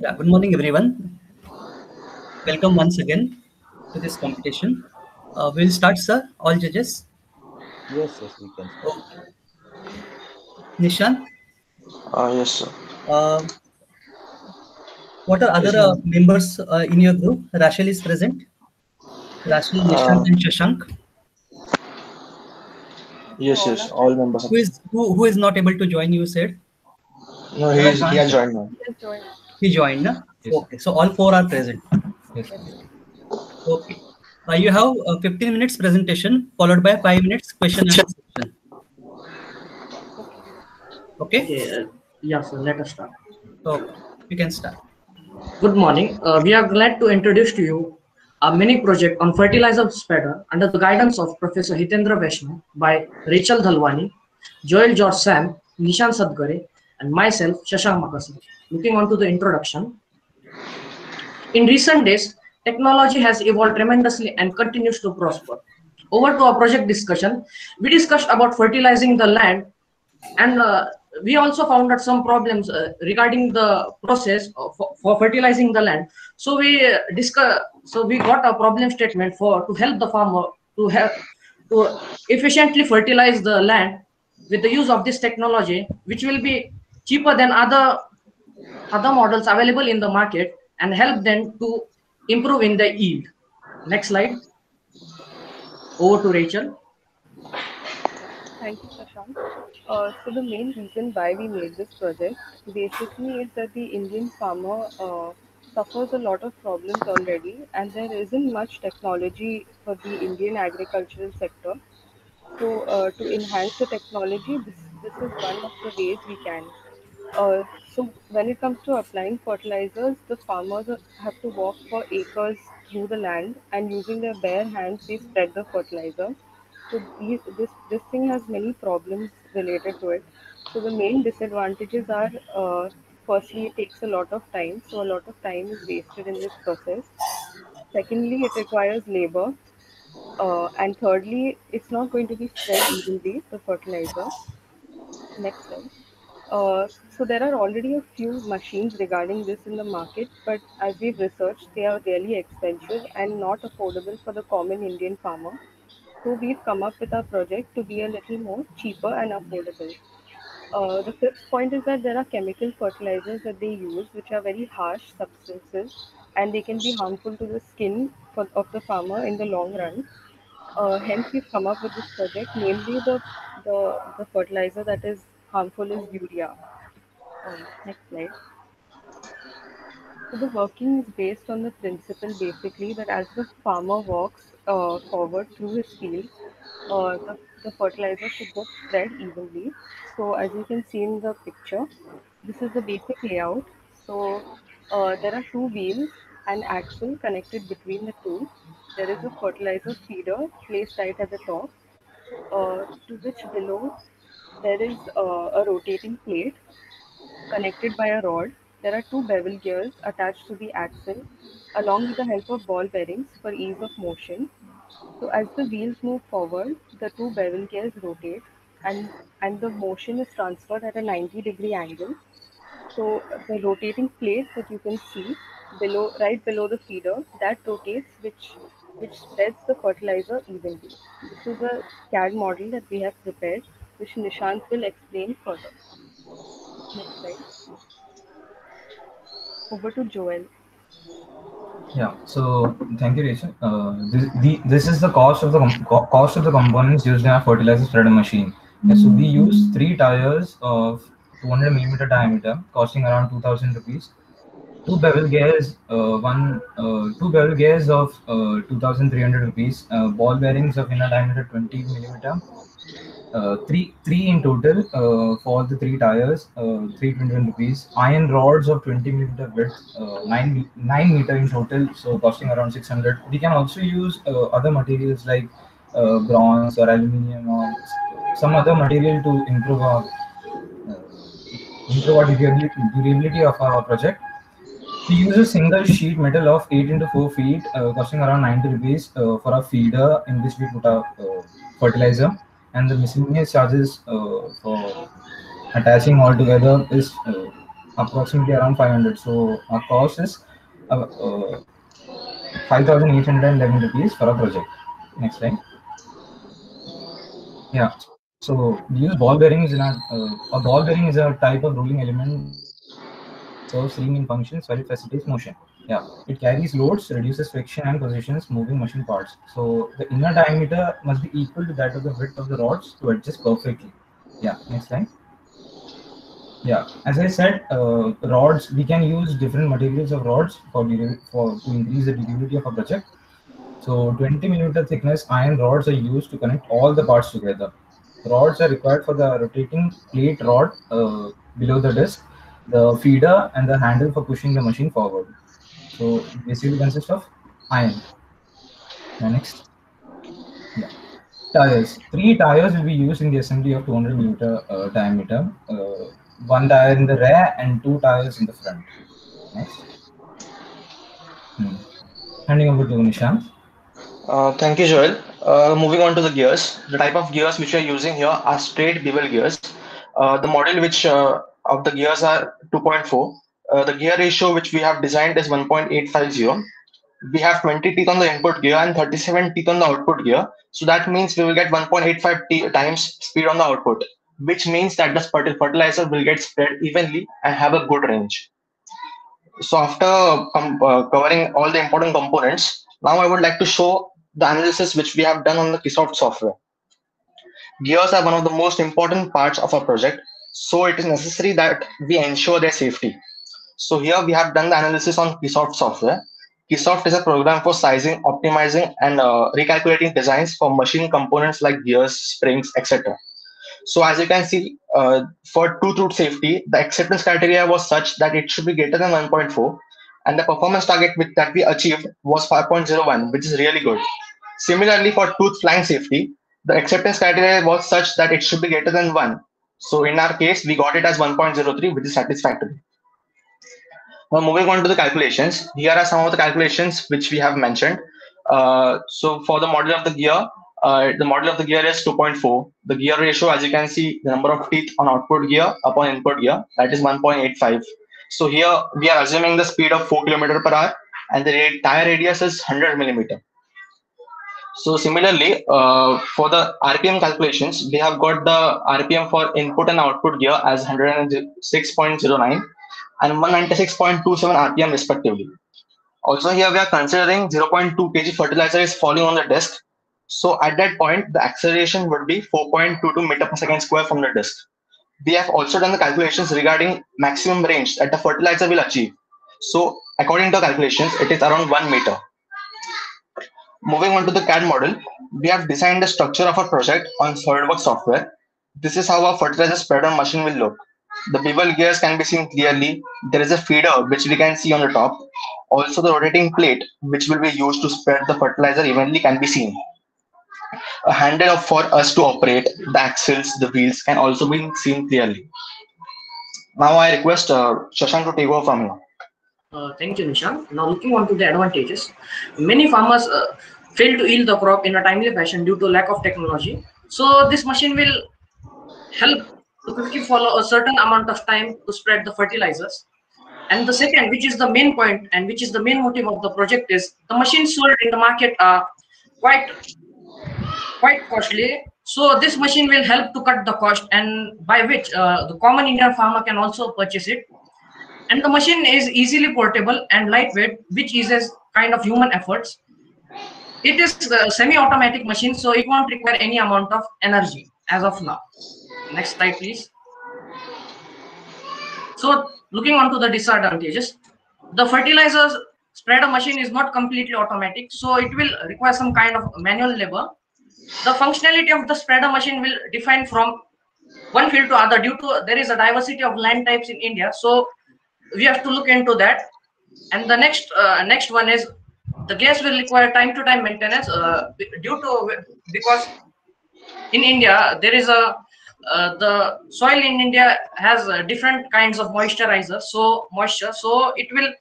Yeah, good morning, everyone. Welcome once again to this competition. We'll start, sir. All judges. Yes, we can start. Okay. Nishan, Yes, sir. uh, what are other Yes, ma'am. members in your group? Rachel is present. Rachel, Nishant, Uh, and Shashank. yes, All yes. are All present. members are present. Who is not able to join? You said No, I have he joined, has sir. joined now. Yes, join. he joined. Na? Yes, sir. Okay, so all four are present. Yes, sir. Yes. Okay. You have 15 minutes presentation followed by 5 minutes question and answer session. Okay. Okay. Okay, yeah, so let us start. Okay. You can start. Good morning. We are glad to introduce to you a mini project on fertilizer spreader under the guidance of Professor Hitendra Vaishnaw by Rachel Dhalwani, Joel George Sam, Nishan Sadgare, and myself, Shashank Makasi. Looking on to the introduction, in recent days, technology has evolved tremendously and continues to prosper. Over to our project discussion, we discussed about fertilizing the land and we also found out some problems regarding the process for fertilizing the land. So we got a problem statement for to help the farmer to help to efficiently fertilize the land with the use of this technology, which will be cheaper than other models available in the market and help them to improve in the yield. Next slide. Over to Rachel. Thank you, Shashank. So the main reason why we made this project basically is that the Indian farmer suffers a lot of problems already, and there isn't much technology for the Indian agricultural sector. So to enhance the technology, this is one of the ways we can. So when it comes to applying fertilizers, the farmers have to walk for acres through the land, and using their bare hands, they spread the fertilizer. So this thing has many problems related to it. So the main disadvantages are, firstly, it takes a lot of time. So a lot of time is wasted in this process. Secondly, it requires labor. And thirdly, it's not going to be spread evenly, the fertilizer. Next slide. So there are already a few machines regarding this in the market, but as we've researched, they are really expensive and not affordable for the common Indian farmer. So we've come up with our project to be a little more cheaper and affordable. The fifth point is that there are chemical fertilizers that they use, which are very harsh substances, and they can be harmful to the skin of the farmer in the long run. Hence, we've come up with this project, namely the fertilizer that is harmful is urea. Next slide. So the working is based on the principle basically that as the farmer walks forward through his field, the fertilizer should get spread evenly. So as you can see in the picture, this is the basic layout. So there are two wheels and axle connected between the two. There is a fertilizer feeder placed right at the top, to which below there is a rotating plate connected by a rod. There are two bevel gears attached to the axle, along with the help of ball bearings for ease of motion. So as the wheels move forward, the two bevel gears rotate, and the motion is transferred at a 90-degree angle. So the rotating plate that you can see below, right below the feeder, that rotates, which spreads the fertilizer evenly. This is a CAD model that we have prepared, which Nishant will explain further. Next slide. Over to Joel. Yeah. So thank you, Rachel. This is the cost of the cost of the components used in our fertilizer spreader machine. Yeah, so we use 3 tires of 200 millimeter diameter, costing around 2,000 rupees. Two bevel gears of 2,300 rupees. Ball bearings of inner diameter 20 millimeter. Three in total for the 3 tires, 321 rupees. Iron rods of 20 millimeter width, 9 meter in total, so costing around 600. We can also use other materials like bronze or aluminium or some other material to uh, improve our durability of our project. We use a single sheet metal of 8 into 4 feet, costing around 90 rupees for a feeder in which we put our fertilizer, and the miscellaneous charges for attaching all together is approximately around 500. So our cost is 5,811 rupees for a project. Next slide. Yeah. So we use ball bearings in a ball bearing is a type of rolling element serves three main functions while it facilitates motion. Yeah, it carries loads, reduces friction, and positions moving machine parts. So the inner diameter must be equal to that of the width of the rods to adjust perfectly. Yeah, next slide. Yeah, as I said, rods, we can use different materials of rods to increase the durability of a project. So 20 millimeter thickness iron rods are used to connect all the parts together. Rods are required for the rotating plate rod below the disc, the feeder, and the handle for pushing the machine forward. So it basically consists of iron. Next. Yeah. Tires. Three tires will be used in the assembly of 200 millimeter diameter. One tire in the rear and two tires in the front. Next. Handing over to Nishant. Thank you, Joel. Moving on to the gears. The type of gears which we are using here are straight bevel gears. The model which of the gears are 2.4. The gear ratio which we have designed is 1.850. We have 20 teeth on the input gear and 37 teeth on the output gear. So that means we will get 1.85 times speed on the output, which means that the fertilizer will get spread evenly and have a good range. So after covering all the important components, now I would like to show the analysis which we have done on the Keysoft software. Gears are one of the most important parts of our project, so it is necessary that we ensure their safety. So here we have done the analysis on Keysoft software. Keysoft is a program for sizing, optimizing, and recalculating designs for machine components like gears, springs, etc. So as you can see, for tooth root safety, the acceptance criteria was such that it should be greater than 1.4, and the performance target that we achieved was 5.01, which is really good. Similarly, for tooth flying safety, the acceptance criteria was such that it should be greater than 1. So in our case, we got it as 1.03, which is satisfactory. Now moving on to the calculations, here are some of the calculations which we have mentioned. So for the model of the gear is 2.4. The gear ratio, as you can see, the number of teeth on output gear upon input gear, that is 1.85. So here we are assuming the speed of 4 km per hour and the tire radius is 100 millimeter. So similarly, for the RPM calculations, we have got the RPM for input and output gear as 106.09 and 196.27 RPM respectively. Also here we are considering 0.2 kg fertilizer is falling on the disc. So at that point, the acceleration would be 4.22 meter per second square from the disc. We have also done the calculations regarding maximum range that the fertilizer will achieve. So according to calculations, it is around 1 meter. Moving on to the CAD model, we have designed the structure of our project on SolidWorks software. This is how a fertilizer spreader machine will look. The bevel gears can be seen clearly. There is a feeder which we can see on the top. Also the rotating plate which will be used to spread the fertilizer evenly can be seen. A handle for us to operate, the axles, the wheels can also be seen clearly. Now I request Shashank to take over from here. Thank you, Nishant. Now looking on to the advantages, many farmers fail to yield the crop in a timely fashion due to lack of technology. So this machine will help to quickly follow a certain amount of time to spread the fertilizers. And the second, which is the main point and which is the main motive of the project, is the machines sold in the market are quite costly. So this machine will help to cut the cost, and by which the common Indian farmer can also purchase it. And the machine is easily portable and lightweight, which eases kind of human efforts. It is a semi-automatic machine, so it won't require any amount of energy as of now. Next slide, please. So looking on to the disadvantages, the fertilizers spreader machine is not completely automatic, so it will require some kind of manual labor. The functionality of the spreader machine will define from one field to other due to there is a diversity of land types in India, so we have to look into that. And the next one is the gas will require time to time maintenance because in India there is the soil in India has different kinds of moisturizers, so it will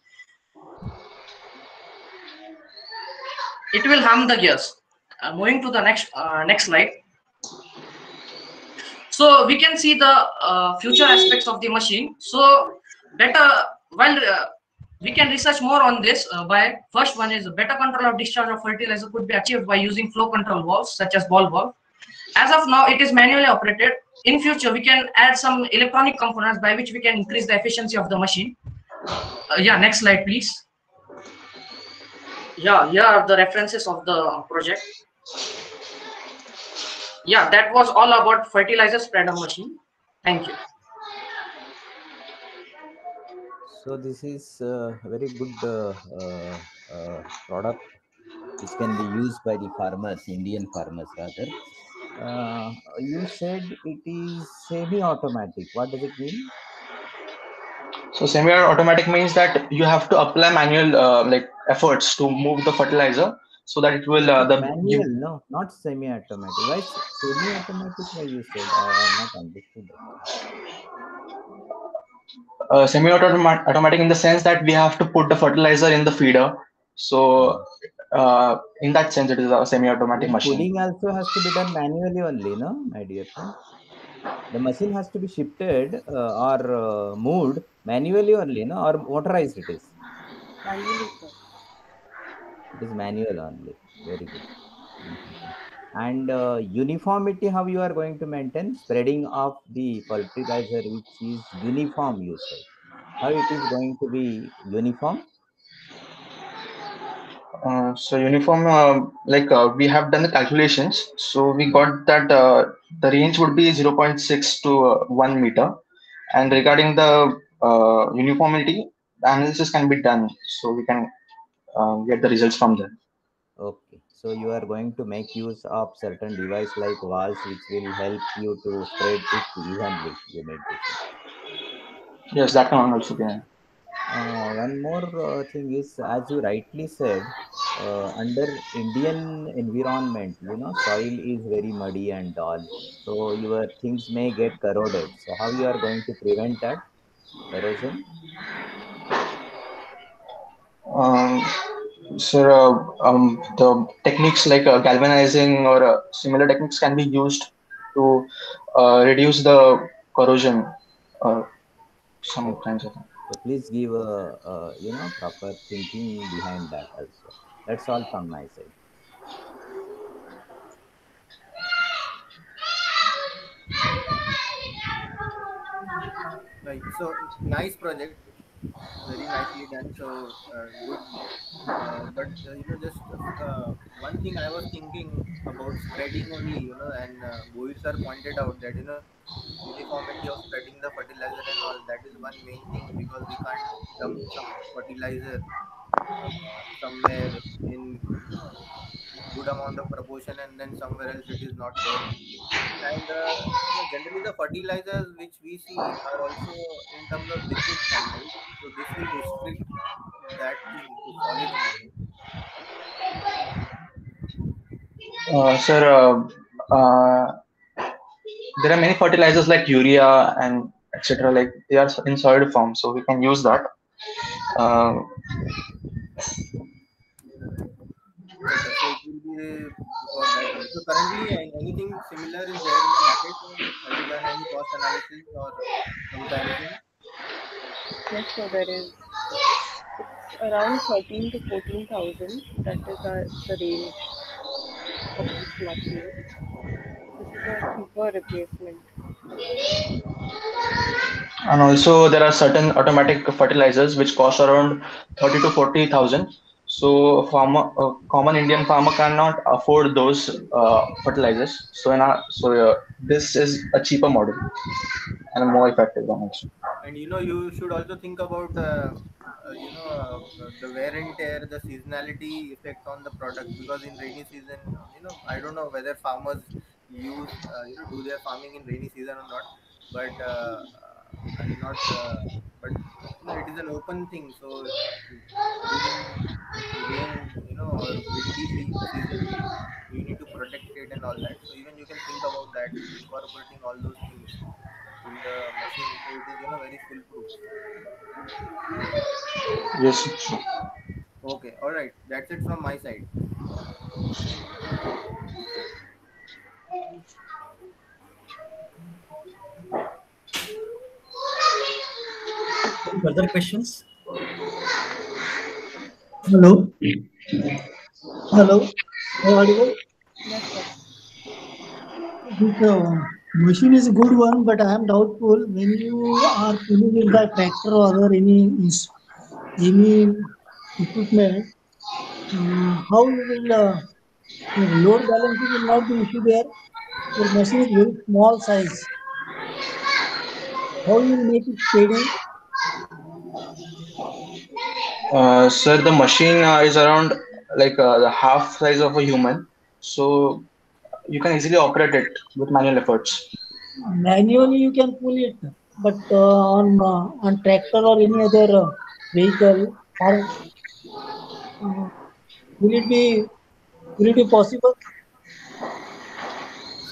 harm the gears. Moving to the next slide. So we can see the future aspects of the machine. So better while we can research more on this by first one is better control of discharge of fertilizer could be achieved by using flow control valves such as ball valve. As of now, it is manually operated. In future, we can add some electronic components by which we can increase the efficiency of the machine. Yeah, next slide, please. Yeah, here are the references of the project. Yeah, that was all about fertilizer spreader machine. Thank you. So this is a very good product which can be used by the farmers, Indian farmers rather. You said it is semi-automatic. What does it mean? So semi-automatic means that you have to apply manual like efforts to move the fertilizer so that it will It is the manual, no, not semi-automatic. Why semi-automatic? Why you said? I have not understood that. Semi-automatic in the sense that we have to put the fertilizer in the feeder. So in that sense, it is a semi-automatic Then machine. pulling also has to be done manually only, no, my dear friend. The machine has to be shifted or moved manually only, no, or motorized it is. Manually, sir. It is manual only. Very good. Mhm. And uniformity, how you are going to maintain spreading of the fertilizer, which is uniform, you said. How it is going to be uniform? So uniform, we have done the calculations. So we got that the range would be 0.6 to 1 meter. And regarding the uniformity, the analysis can be done. So we can get the results from there. Okay. So you are going to make use of certain device like valves, which will help you to spread it evenly, you mean to say. Yes, that can also be. One more thing is, as you rightly said, under Indian environment, soil is very muddy and all. So your things may get corroded. So how you are going to prevent that erosion? Um, so the techniques like galvanizing or similar techniques can be used to reduce the corrosion Okay. sometimes. I think. So please give proper thinking behind that also. That's all from my side. Right. So nice project, very nicely done. So good. But just one thing I was thinking about spreading only, and Boyd sir pointed out that uniformity of spreading the fertilizer and all, that is one main thing, because we can't dump some fertilizer somewhere in good amount of proportion and then somewhere else it is not there. And generally the fertilizers which we see are also in terms of liquid form, right? So this will restrict that thing to solid form, right? Sir, there are many fertilizers like urea and etc. Like they are in solid form, so we can use that. Uh, Okay, so it will be for that one. So currently anything similar is there in the market? Have you done any cost analysis or comparison? Yes, so there is. It's around 13 to 14,000. That is the range of this machine. This is a cheaper replacement. and also there are certain automatic fertilizers which cost around 30 to 40,000. So farmer, common Indian farmer cannot afford those fertilizers. So this is a cheaper model and a more effective one also. And you should also think about the wear and tear, the seasonality effect on the product, because in rainy season, I don't know whether farmers use do their farming in rainy season or not, but I'm not. But it is an open thing, so during rain, or windy season, you need to protect it and all that. So even you can think about that, incorporating all those things in the machine, so it is very foolproof. Yes, sure. Okay, all right, that's it from my side. Any further questions? Hello. Hello. Am I audible? Yes, sir. This machine is a good one, but I am doubtful when you are pulling in the tractor or other any equipment. How you will load balancing will not be issue there. Your machine is very small size. How you will make it steady? Sir, the machine is around like the half size of a human, so you can easily operate it with manual efforts. Manually you can pull it, but on tractor or any other vehicle, or will it be will it be possible?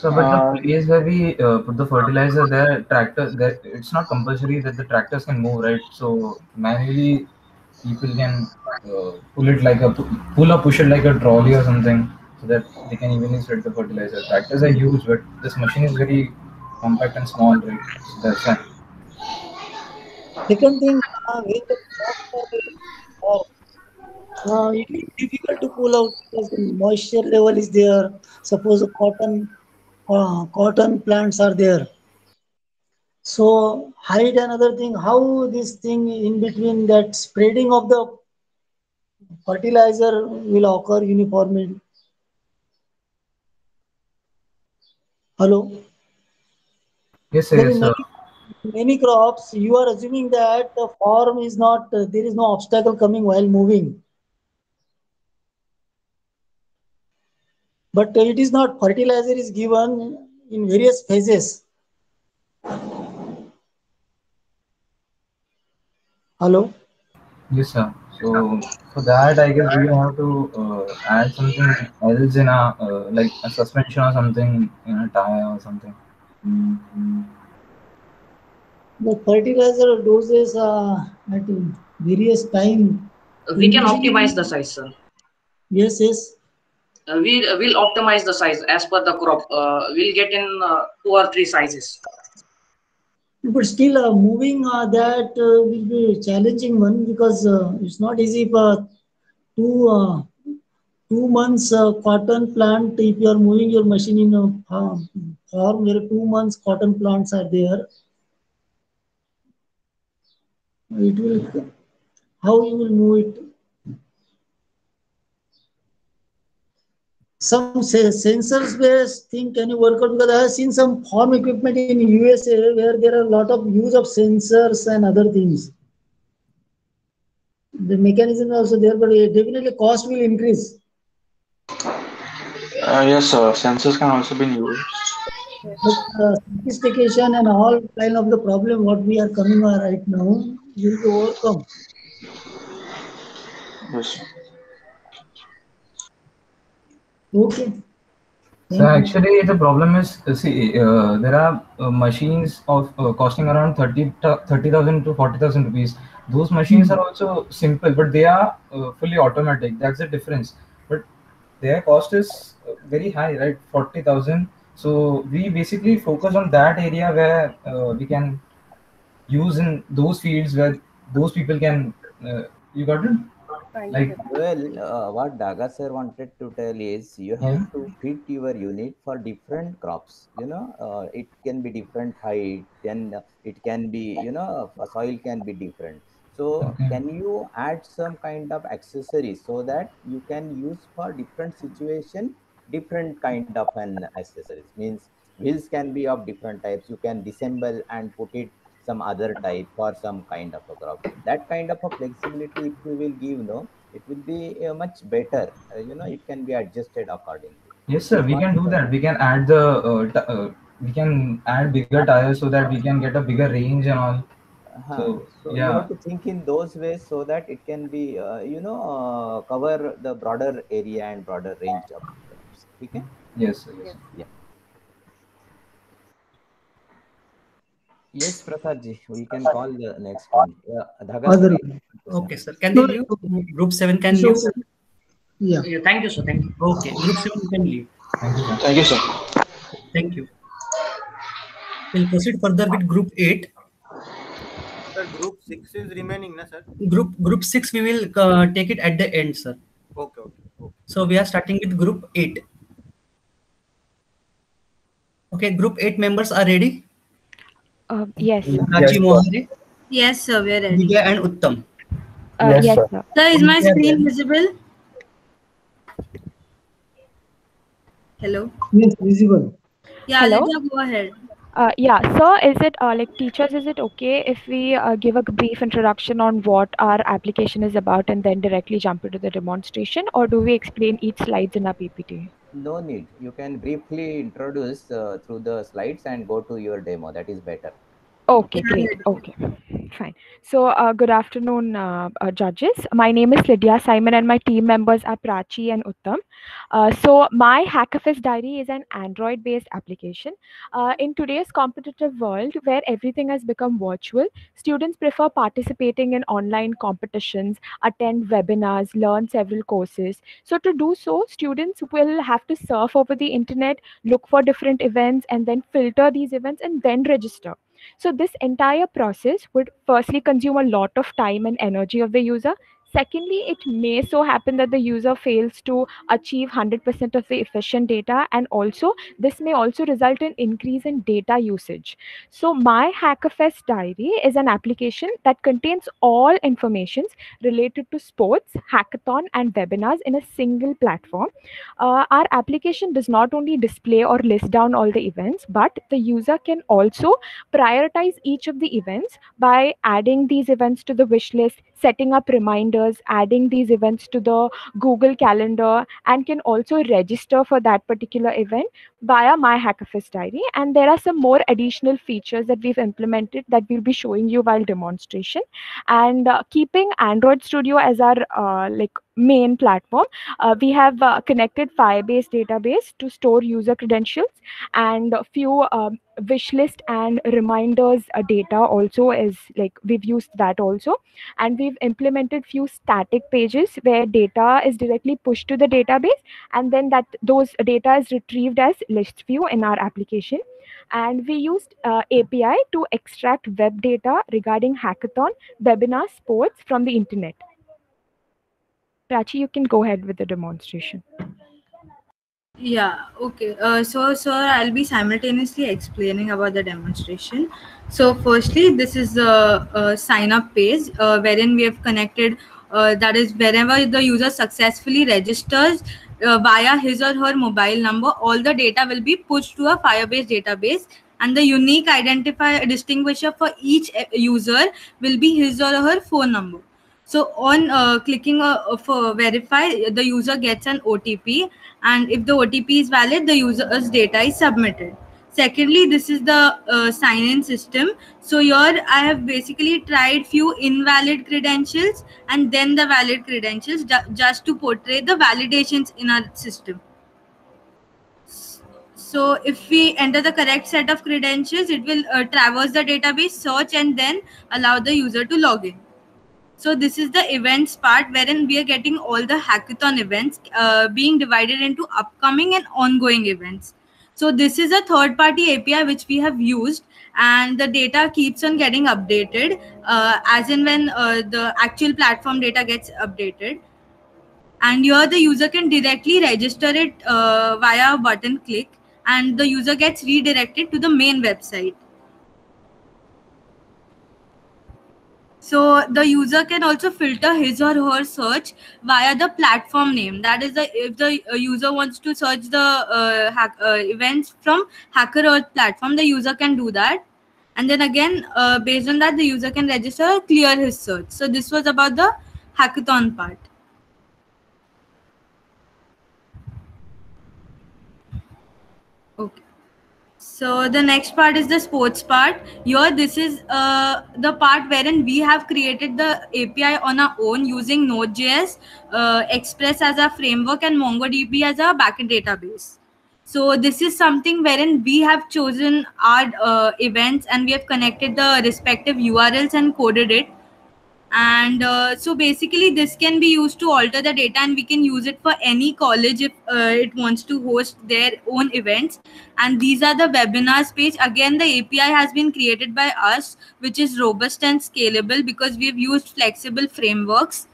So, but the Uh, place where we put the fertilizer, there tractor, there it's not compulsory that the tractors can move, right? So manually, people can pull it like a pull or push it like a trolley or something, so that they can evenly spread the fertilizer. Tractors are huge, but this machine is very compact and small, right? So that's why. Second thing, when the crops are very small, it is difficult to pull out because the moisture level is there. Suppose cotton plants are there. So height another thing. How this thing in between that spreading of the fertilizer will occur uniformly. Hello. Yes, Then yes, in many crops, you are assuming that the form is not there is no obstacle coming while moving. But it is not fertilizer is given in various phases. Hello. yes, sir. So for that, I guess we have to add something else in a like a suspension or something in a tire or something. The fertilizer doses are at various time. We can Initially, optimize the size, sir. yes, yes. We will optimize the size as per the crop. We'll get in 2 or 3 sizes. But still, moving that will be challenging one because it's not easy for 2 months cotton plant. If you are moving your machine in a farm where 2 months cotton plants are there, it will how you will move it. Some sensors based thing can you work out because I have seen some farm equipment in USA where there are a lot of use of sensors and other things. The mechanism is also there, but definitely cost will increase. yes, sir. Sensors can also be used. Yes. But sophistication and all kind of the problem what we are coming on right now will be overcome. Yes. Okay, So thank you. actually, the problem is, see, there are machines of costing around 30,000 to 40,000 rupees. Those machines are also simple, but they are fully automatic. That's the difference. But their cost is very high, right? 40,000. So we basically focus on that area where we can use in those fields where those people can. You got it? Thank Like, you. Well, what Daga sir wanted to tell is you have yeah. to fit your unit for different crops. It can be different height, then it can be, soil can be different. So, Okay. can you add some kind of accessories so that you can use for different situation, different kind of an accessories? Means wheels can be of different types. You can disassemble and put it some other type for some kind of a crop. That kind of a flexibility, if you will give, no, it will be much better. It can be adjusted accordingly. Yes, This sir. is We what. can do that. We can add we can add bigger tires so that we can get a bigger range and all. So So you yeah, have to think in those ways so that it can be, cover the broader area and broader range of crops. Okay. yes, sir, yes, Yes. sir. Yeah. Yes, Prasad ji, we can call the next one. Yeah, Dhaga sir, Other you want to say Okay, something? sir. Can they no, leave? it's okay. Group 7 can It's leave? okay. Yeah. Yeah, thank you, sir. Thank you. Okay, group 7 can leave. Thank you, sir. Thank you, sir. Thank you. We'll proceed further with group 8. Sir, group 6 is remaining, na sir? Group 6 we will take it at the end, sir. Okay. So we are starting with group 8. Okay, group 8 members are ready. Yes, sir. Prachi, Mohare, Yes, sir, we are ready. Vijay and Uttam. Yes, sir. Sir, is my We are screen there. visible? Hello? Yes, visible. Yeah, Hello? Lydia, go ahead. Yeah, sir, is it like teachers, is it okay if we give a brief introduction on what our application is about and then directly jump into the demonstration, or do we explain each slides in our PPT? No need. You can briefly introduce through the slides and go to your demo. That is better. Okay, great. Okay, fine. So, good afternoon, judges. My name is Lydia Simon, and my team members are Prachi and Uttam. So, my Hackafest Diary is an Android-based application. In today's competitive world, where everything has become virtual, students prefer participating in online competitions, attend webinars, learn several courses. So, to do so, students will have to surf over the internet, look for different events, and then filter these events and then register. So this entire process would firstly consume a lot of time and energy of the user. Secondly, it may so happen that the user fails to achieve 100% of the efficient data, and also this may also result in increase in data usage. So my Hackafest Diary is an application that contains all informations related to sports, hackathon, and webinars in a single platform. Our application does not only display or list down all the events, but the user can also prioritize each of the events by adding these events to the wish list, setting up reminders, adding these events to the Google Calendar, and can also register for that particular event via My Hackafest Diary. And there are some more additional features that we've implemented that we'll be showing you while demonstration. And keeping Android Studio as our main platform, we have connected Firebase database to store user credentials, and a few wish list and reminders data also is like we've used that also. And we've implemented few static pages where data is directly pushed to the database, and then those data is retrieved as list view in our application. And we used API to extract web data regarding hackathon, webinar, sports from the internet. Prachi, you can go ahead with the demonstration. Yeah, okay. So, sir, I'll be simultaneously explaining about the demonstration. So, firstly, this is the sign up page wherein we have connected, that is, wherever the user successfully registers via his or her mobile number, all the data will be pushed to a Firebase database, and the unique identifier distinguisher for each user will be his or her phone number. So on clicking for verify, the user gets an OTP, and if the OTP is valid, the user's data is submitted. Secondly, this is the sign-in system. So here I have basically tried few invalid credentials and then the valid credentials just to portray the validations in our system. So if we enter the correct set of credentials, it will traverse the database, search, and then allow the user to log in. So this is the events part wherein we are getting all the hackathon events being divided into upcoming and ongoing events. So this is a third-party API which we have used, and the data keeps on getting updated as in when the actual platform data gets updated. And here the user can directly register it via a button click, and the user gets redirected to the main website. So the user can also filter his or her search via the platform name. That is, if the user wants to search the events from Hacker Earth platform, the user can do that. And then again, based on that, the user can register or clear his search. So this was about the hackathon part. Okay. So the next part is the sports part. Here, this is the part wherein we have created the API on our own using Node.js, Express as a framework, and MongoDB as a backend database. So this is something wherein we have chosen our events, and we have connected the respective URLs and coded it. And so basically this can be used to alter the data, and we can use it for any college if it wants to host their own events. And these are the webinars page. Again, the API has been created by us, which is robust and scalable because we've used flexible frameworks.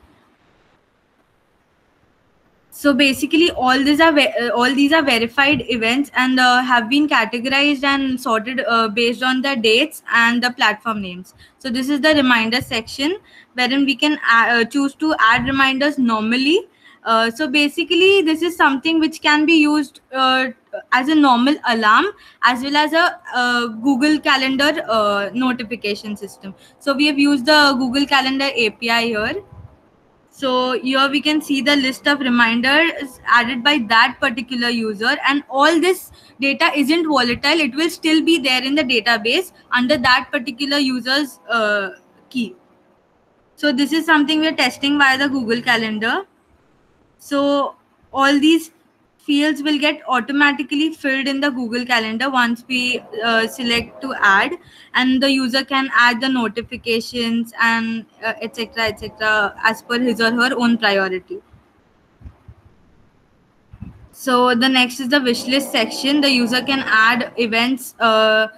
So basically all these are verified events, and have been categorized and sorted based on the dates and the platform names. So this is the reminder section wherein we can choose to add reminders normally. So basically this is something which can be used as a normal alarm as well as a Google Calendar notification system. So we have used the Google Calendar API here. So here we can see the list of reminders added by that particular user, and all this data isn't volatile. It will still be there in the database under that particular user's key. So this is something we're testing via the Google Calendar. So all these fields will get automatically filled in the Google Calendar once we select to add, and the user can add the notifications and etc as per his or her own priority. So the next is the wishlist section. The user can add events to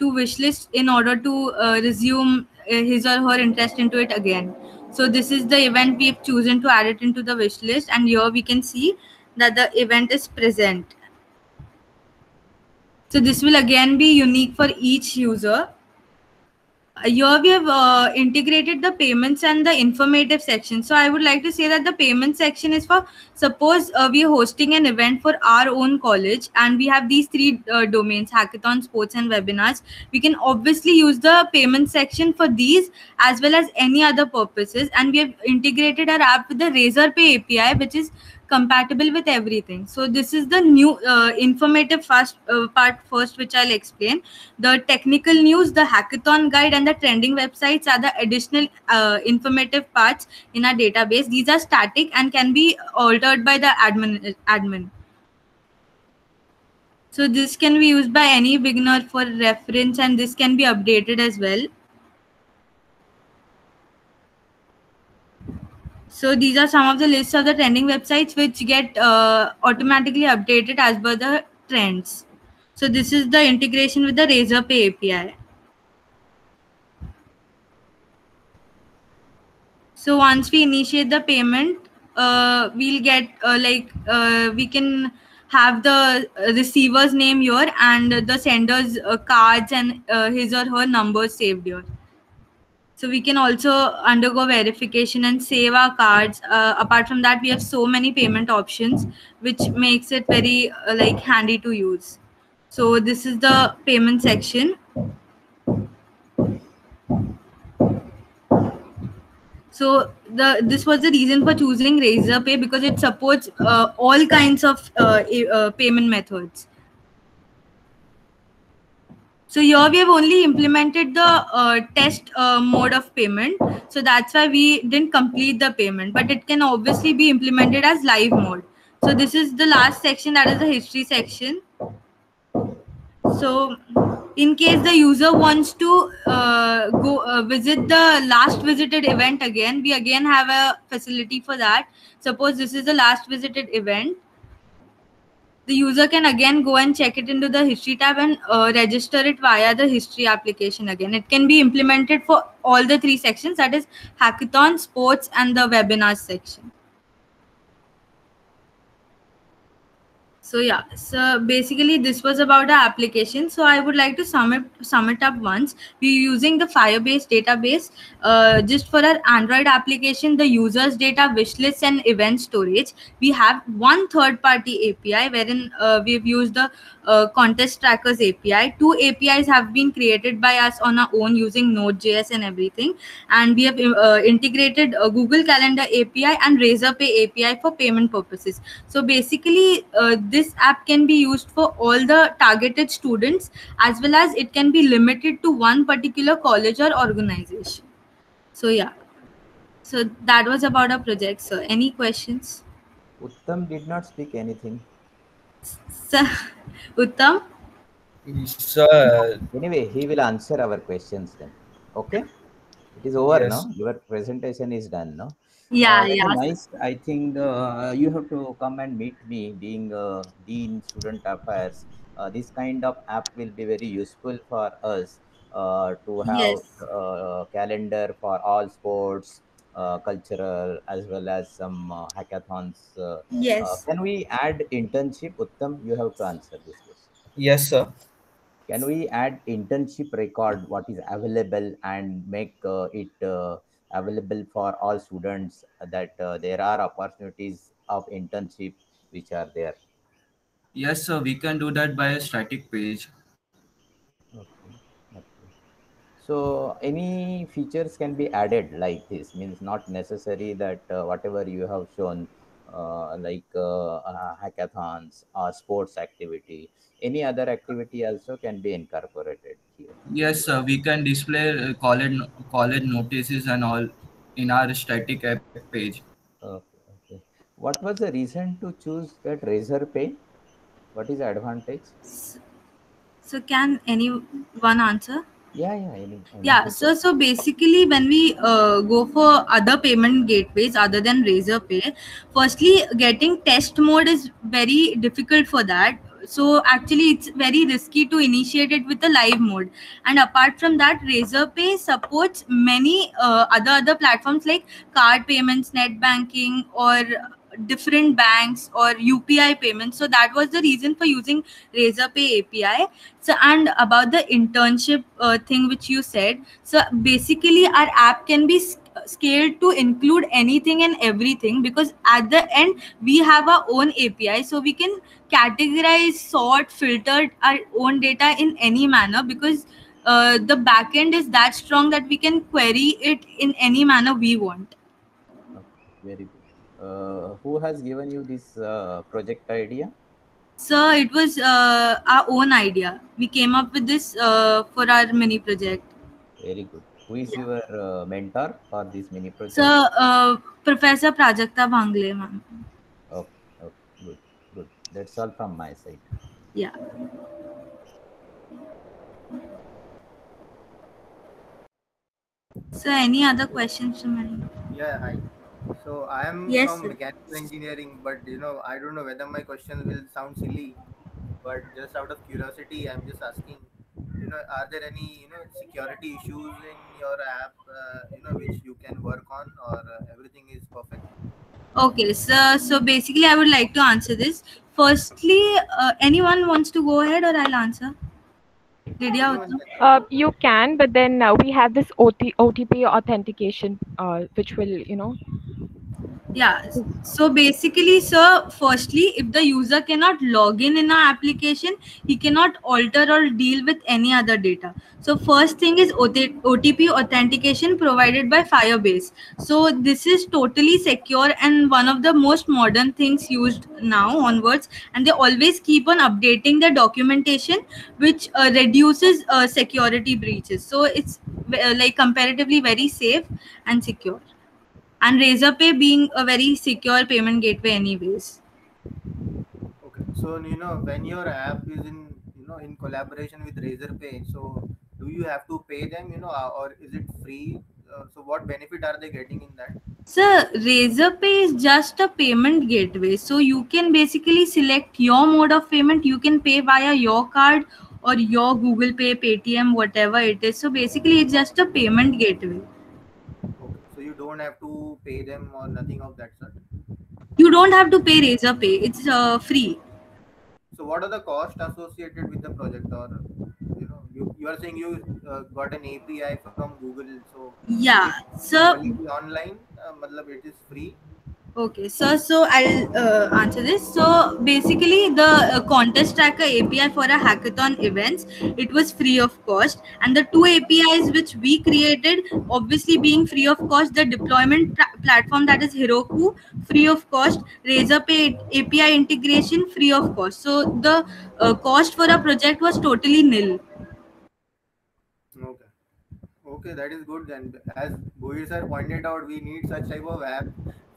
wishlist in order to resume his or her interest into it again. So this is the event we have chosen to add it into the wish list, and here we can see that the event is present. So this will again be unique for each user. Here we have integrated the payments and the informative section. So I would like to say that the payment section is for, suppose we are hosting an event for our own college and we have these three domains, hackathon, sports and webinars. We can obviously use the payment section for these as well as any other purposes. And we have integrated our app with the Razorpay API, which is compatible with everything. So this is the new informative part first, which I'll explain. The technical news, the hackathon guide and the trending websites are the additional informative parts in our database. These are static and can be altered by the admin. So this can be used by any beginner for reference, and this can be updated as well. So these are some of the lists of the trending websites which get automatically updated as per the trends. So this is the integration with the Razorpay API. So once we initiate the payment, we'll get we can have the receiver's name here and the sender's cards and his or her numbers saved here. So we can also undergo verification and save our cards. Apart from that, we have so many payment options, which makes it very handy to use. So this is the payment section. So this was the reason for choosing Razorpay, because it supports all kinds of payment methods. So here we have only implemented the test mode of payment. So that's why we didn't complete the payment, but it can obviously be implemented as live mode. So this is the last section, that is the history section. So in case the user wants to go visit the last visited event again, we again have a facility for that. Suppose this is the last visited event. The user can again go and check it into the history tab and register it via the history application again. It can be implemented for all the three sections, that is hackathon, sports and the webinars section. So yeah, so basically this was about the application. So I would like to sum it up once. We're using the Firebase database just for our Android application, the users data, wish lists and event storage. We have one third-party API wherein we've used the contest trackers API. Two APIs have been created by us on our own using Node.js and everything. And we have integrated Google Calendar API and Razorpay API for payment purposes. So basically this app can be used for all the targeted students, as well as it can be limited to one particular college or organization. So yeah, so that was about our project. So any questions? Uttam did not speak anything. Sir, Uttam? Sir. Anyway, he will answer our questions then. Okay? It is over, Yes. no? Your presentation is done, no? Yeah, Very yeah. nice. I think you have to come and meet me, being Dean Student Affairs. This kind of app will be very useful for us to have Yes. calendar for all sports, cultural, as well as some hackathons. Yes. Can we add internship? Uttam, you have to answer this question. Yes, sir. Can we add internship record what is available and make it available for all students that there are opportunities of internship which are there? Yes, sir. We can do that by a static page. Okay. Okay. So any features can be added like this, means not necessary that whatever you have shown, hackathons or sports activity, any other activity also can be incorporated here. Yes, sir. We can display college notices and all in our static app page. Okay, okay. What was the reason to choose that Razor Pay? What is the advantage? So can anyone answer? Yeah, yeah, any Yeah, feature. so basically, when we go for other payment gateways other than Razorpay, firstly, getting test mode is very difficult for that. So actually, it's very risky to initiate it with a live mode. And apart from that, Razorpay supports many other platforms like card payments, net banking, or different banks or UPI payments. So that was the reason for using Razorpay API. So, and about the internship thing which you said, so basically our app can be scaled to include anything and everything, because at the end we have our own API, so we can categorize, sort, filter our own data in any manner, because the backend is that strong that we can query it in any manner we want. Okay, very good. Who has given you this project idea? So it was our own idea. We came up with this for our mini project. Very good. Who is your mentor for this mini So, project? Professor Prajakta Bhangle, ma'am. Okay, okay, good, good. That's all from my side. Yeah. So, any other questions from anyone? Yeah, hi. So I am Yes, from sir. mechanical engineering, but I don't know whether my questions will sound silly, but just out of curiosity, I'm just asking, are there any, security issues in your app, which you can work on, or everything is perfect? Okay, so basically, I would like to answer this. Firstly, anyone wants to go ahead, or I'll answer? Lydia, Anyone Uttam? can. You can, but then we have this OTP authentication, which will, Yeah. So basically, sir, firstly, if the user cannot log in our application, he cannot alter or deal with any other data. So first thing is OTP authentication provided by Firebase. So this is totally secure and one of the most modern things used now onwards. And they always keep on updating their documentation, which reduces security breaches. So it's like comparatively very safe and secure, and Razorpay being a very secure payment gateway anyways. Okay. So, when your app is in collaboration with Razorpay, so do you have to pay them, or is it free? So what benefit are they getting in that? So Razorpay is just a payment gateway, so you can basically select your mode of payment. You can pay via your card or your Google Pay, Paytm, whatever it is. So basically it's just a payment gateway. Okay. So you don't have to pay them or nothing of that sort. You don't have to pay Razorpay, it's free. So what are the costs associated with the project, or you are saying you got an API from Google, so will Yeah, it so only be online? Matlab it is free. okay, so I'll answer this. So basically, the contest tracker API for a hackathon events, it was free of cost, and the two APIs which we created, obviously being free of cost, the deployment platform, that is Heroku, free of cost, Razorpay API integration, free of cost. So the cost for a project was totally nil. Okay. Okay, that is good then. As Bohir sir pointed out, we need such type of app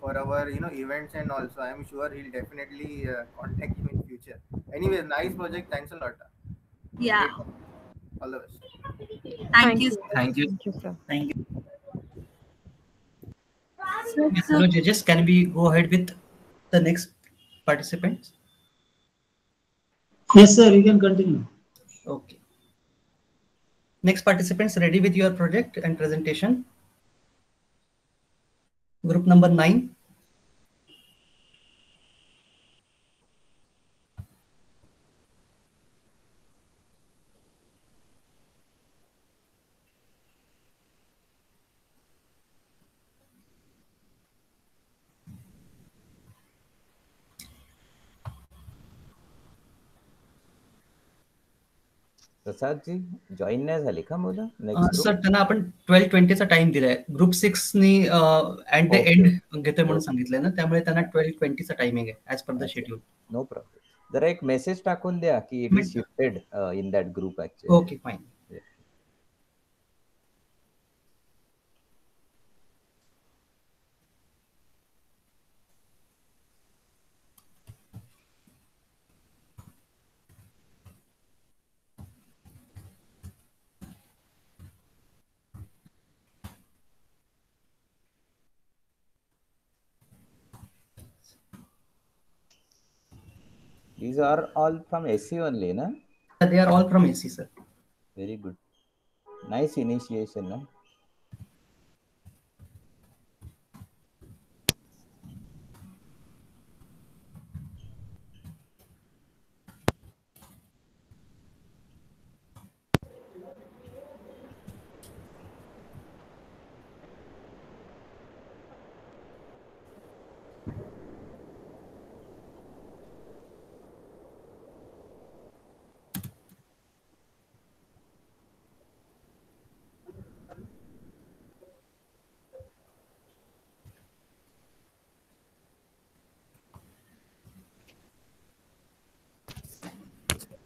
for our events, and also I am sure he'll definitely contact you in future. Anyways, nice project. Thanks a lot. Yeah, Great. All the best. thank thank you. you. Thank you. Thank you, sir. Thank you. Yes, hello, judges. Can we go ahead with the next participants? Yes, sir, you can continue. Okay. Next participants, ready with your project and presentation? Group number 9. Prasad ji join नाही झाले का मुलं next sir group? त्यांना आपण 12:20 चा time दिलाय. Group 6 knee at the Okay, and okay. घेतोय म्हणून Okay. सांगितलंय ना, त्यामुळे त्यांना 12:20 चा टायमिंग आहे as per the schedule. No problem. जरा एक मेसेज टाकून द्या की it is shifted in that group actually. Okay, fine. These are all from SC only, na? They are all from AC, sir. Very good. Nice initiation, na?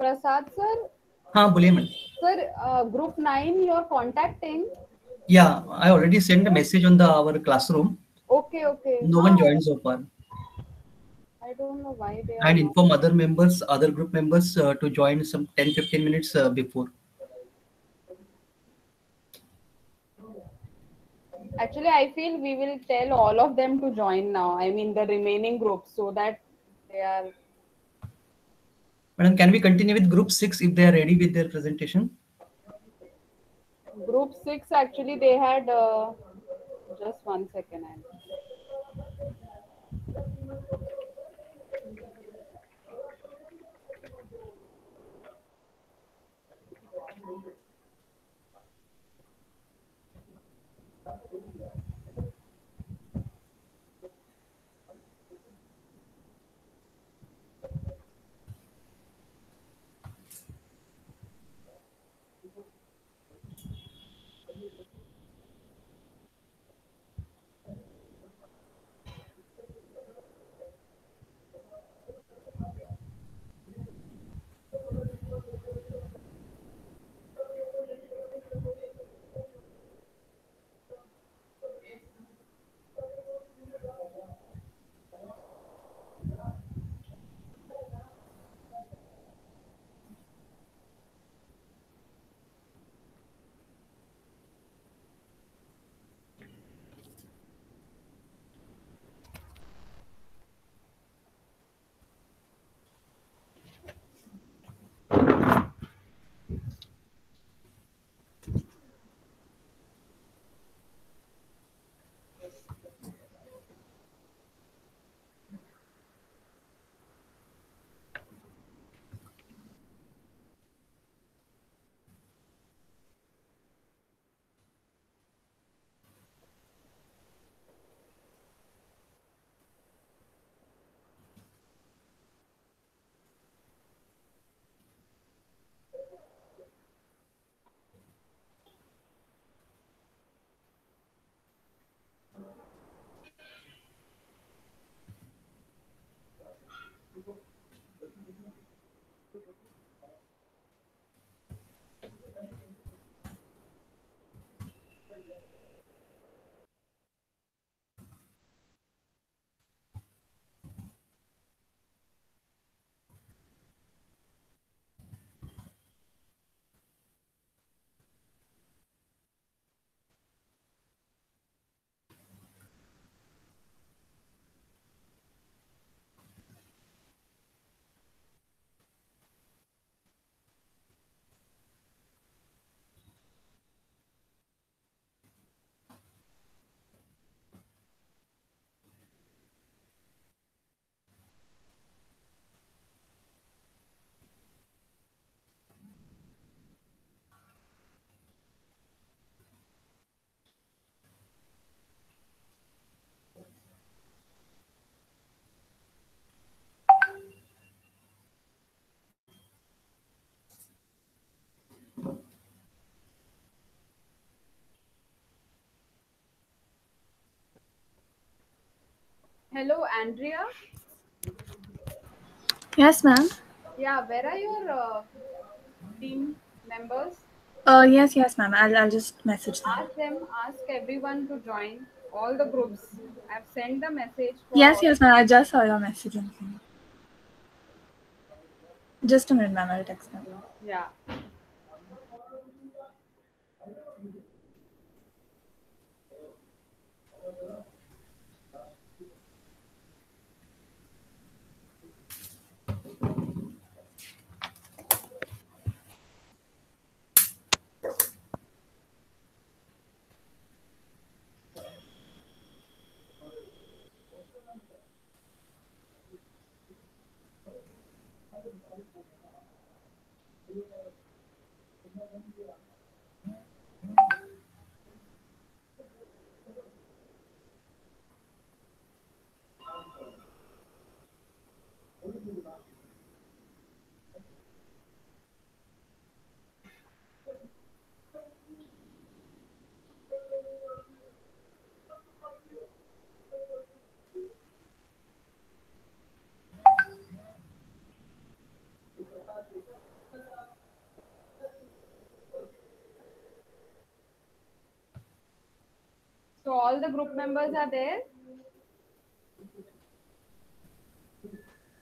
Prasad sir. हाँ बोलिए ma'am. Sir, group 9 you're contacting? Yeah, I already sent a message on our classroom. Okay, okay. No one joined so far. I don't know why they are And not. inform other members, other group members to join some 10-15 minutes before. Actually, I feel we will tell all of them to join now. I mean the remaining groups, so that they are. Madam, can we continue with group 6 if they are ready with their presentation? Group 6 actually they had just 1 second. Hello, Andrea. Yes, ma'am. Yeah, where are your team members? Yes, ma'am. I'll just message them. Ask everyone to join all the groups. I've sent the message for Yes, all. ma'am. I just saw your message. Just a minute, ma'am. I'll text them. Yeah. So all the group members are there?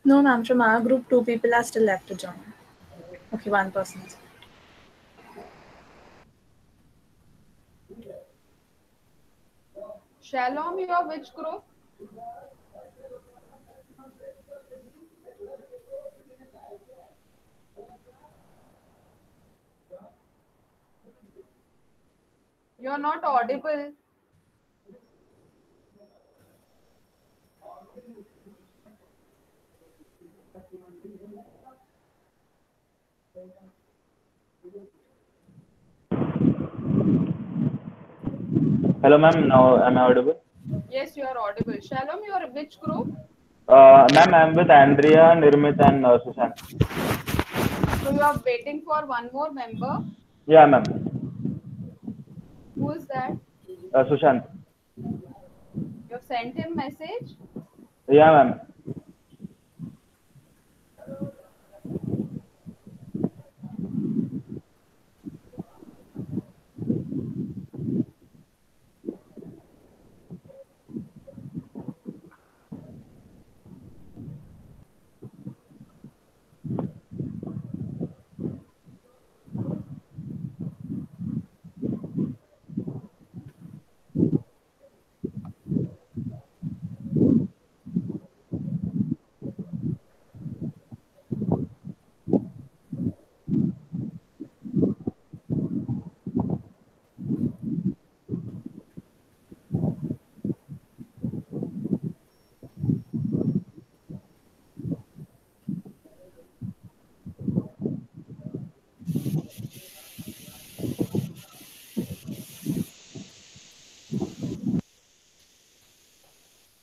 No, ma'am. From our group, 2 people are still left to join. Okay, 1 person. Shalom, you are which group? You're not audible. Hello, ma'am. Now am I audible? Yes, you are audible. Shalom, you are which group? Ma'am, I'm with Andrea, Nirmit, and Sushant. So you are waiting for one more member. Yeah, ma'am. Who is that? Sushant. You've sent him message? Yeah, ma'am.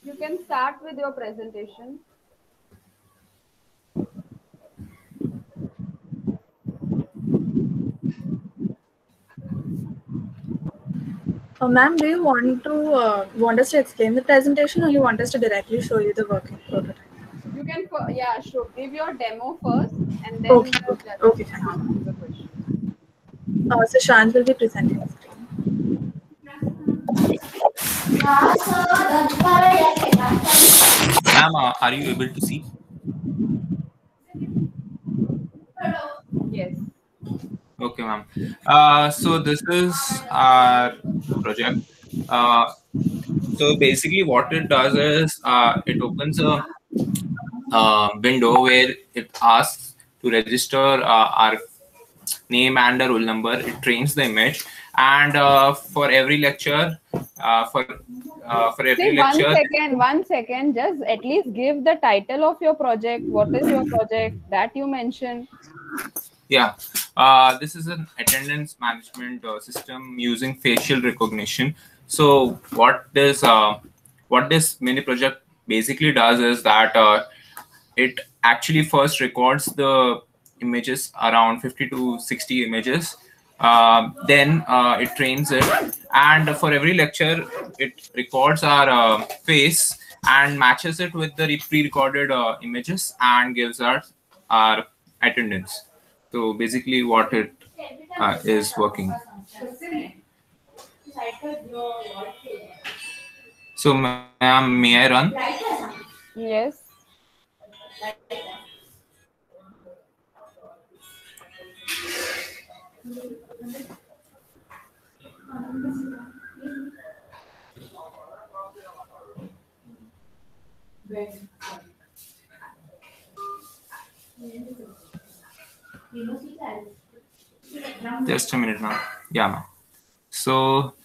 You can start with your presentation. Ma'am, do you want us to explain the presentation, or you want us to directly show you the working prototype? You can, yeah, sure. Give your demo first, and then Okay, the judges okay, can ask you the question. So Shant will be presenting the screen. Ma'am, are you able to see? Yes. Okay, ma'am. So this is our project. So basically what it does is it opens a window where it asks to register our name and a roll number. It trains the image, and for every lecture, for every See, lecture, one second. Just at least give the title of your project. What is your project that you mentioned? yeah, this is an attendance management system using facial recognition. So what this mini project basically does is that it actually first records the images, around 50 to 60 images. Then it trains it, and for every lecture, it records our face, and matches it with the pre-recorded images and gives us our attendance. So basically what it is working. So ma'am, may I run? Yes. Just a minute, ma'am. Yeah, ma'am. So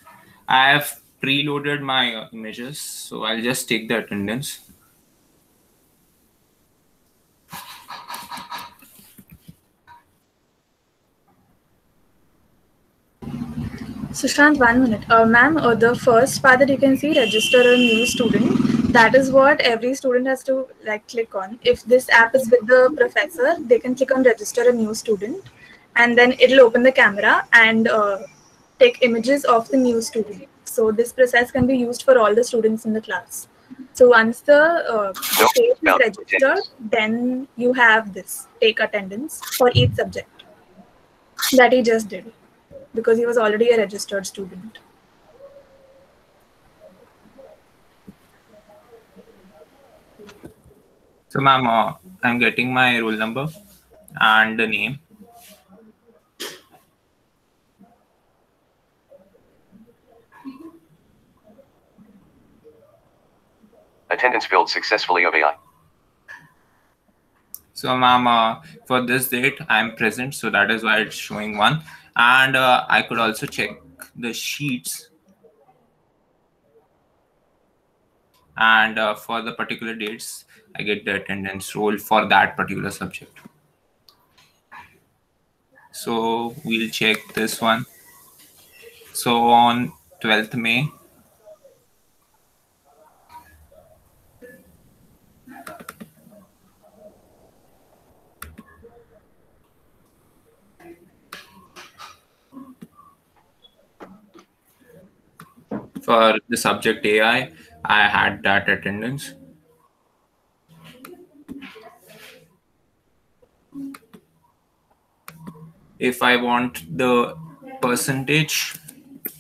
I have preloaded my images. So I'll just take the attendance. Sushant, 1 minute. Ma'am, the first part that you can see, register a new student. That is what every student has to click on. If this app is with the professor, they can click on register a new student, and then it'll open the camera and take images of the new student. So this process can be used for all the students in the class. So once the page is registered, then you have this take attendance for each subject that he just did, because he was already a registered student. So ma'am, I'm getting my roll number and the name. Attendance filled successfully of AI. So ma'am, for this date, I'm present. So that is why it's showing 1. And I could also check the sheets. And for the particular dates, I get the attendance roll for that particular subject. So we'll check this one. So on 12th May, for the subject AI, I had that attendance. If I want the percentage,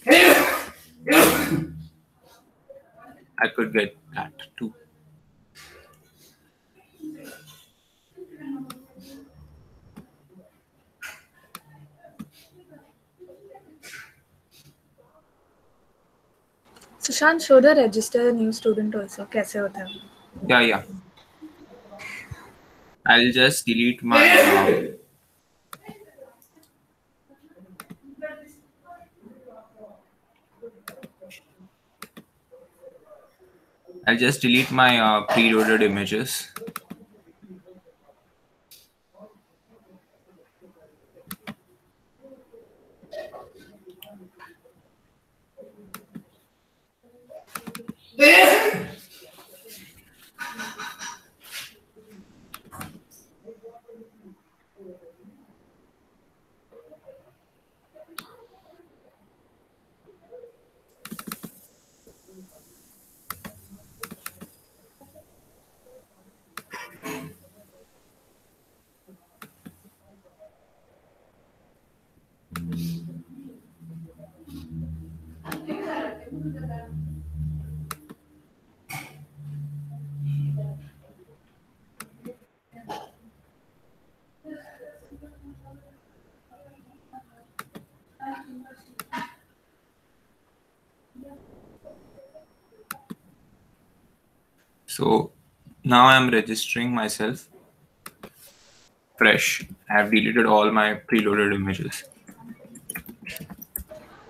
I could get that too. Sushant, show the register a new student also. कैसे होता है? Yeah. I'll just delete my preloaded images. So now I'm registering myself fresh. I have deleted all my preloaded images.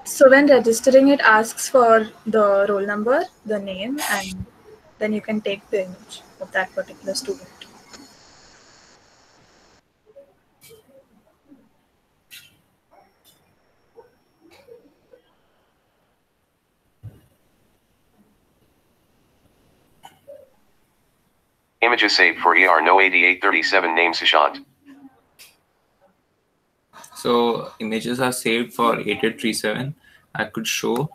So when registering, it asks for the roll number, the name, and then you can take the image of that particular student. Images saved for ER no 8837 name Sushant. So images are saved for 8837. I could show.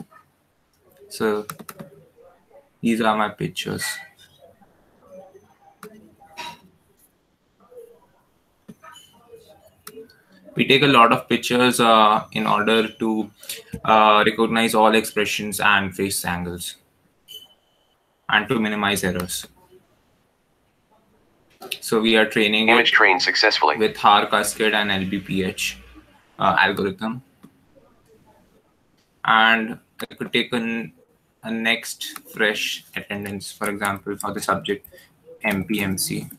So these are my pictures. We take a lot of pictures in order to recognize all expressions and face angles, and to minimize errors. So we are training Image trained successfully with Haar Cascade and LBPH algorithm. And I could take a next fresh attendance, for example, for the subject MPMC.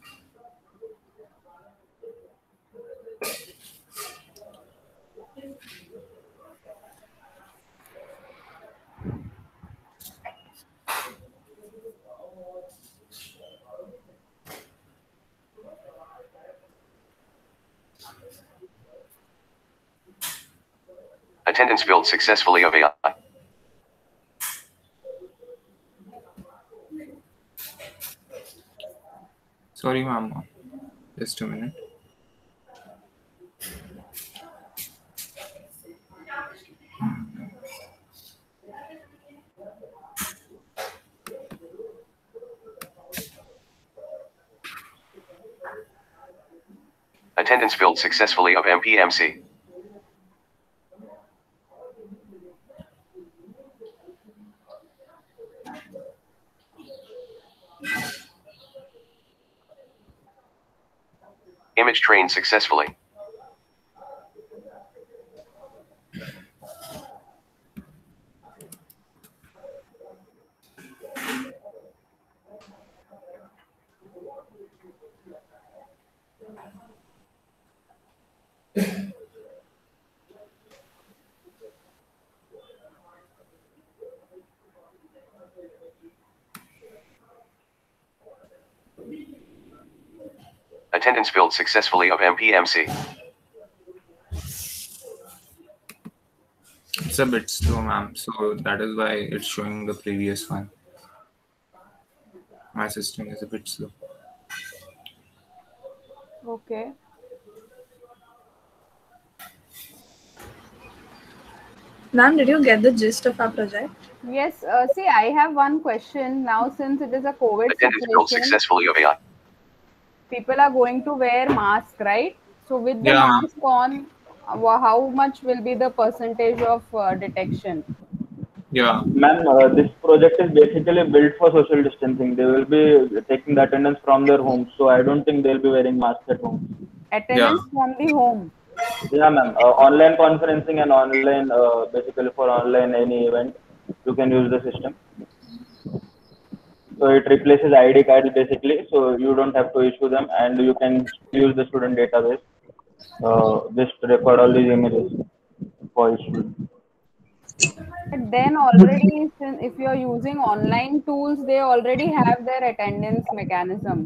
Attendance built successfully of AI. Sorry, ma'am. Just a minute. Attendance built successfully of MPMC. Image trained successfully. Attendance built successfully of MPMC. It's a bit slow, ma'am. So that is why it's showing the previous one. My system is a bit slow. Okay. Ma'am, did you get the gist of our project? Yes. See, I have one question now. Since it is a COVID Attendance built situation, successfully of AI. people are going to wear mask, right? So with the Yeah. mask on, how much will be the percentage of detection? Yeah. Ma'am, this project is basically built for social distancing. They will be taking the attendance from their homes, so I don't think they'll be wearing masks at home. Attendance from the home. Yeah, ma'am. Online conferencing and online, basically for online any event, you can use the system. So it replaces ID cards basically, so you don't have to issue them, and you can use the student database. Just record all these images for issue. But then already, if you're using online tools, they already have their attendance mechanism.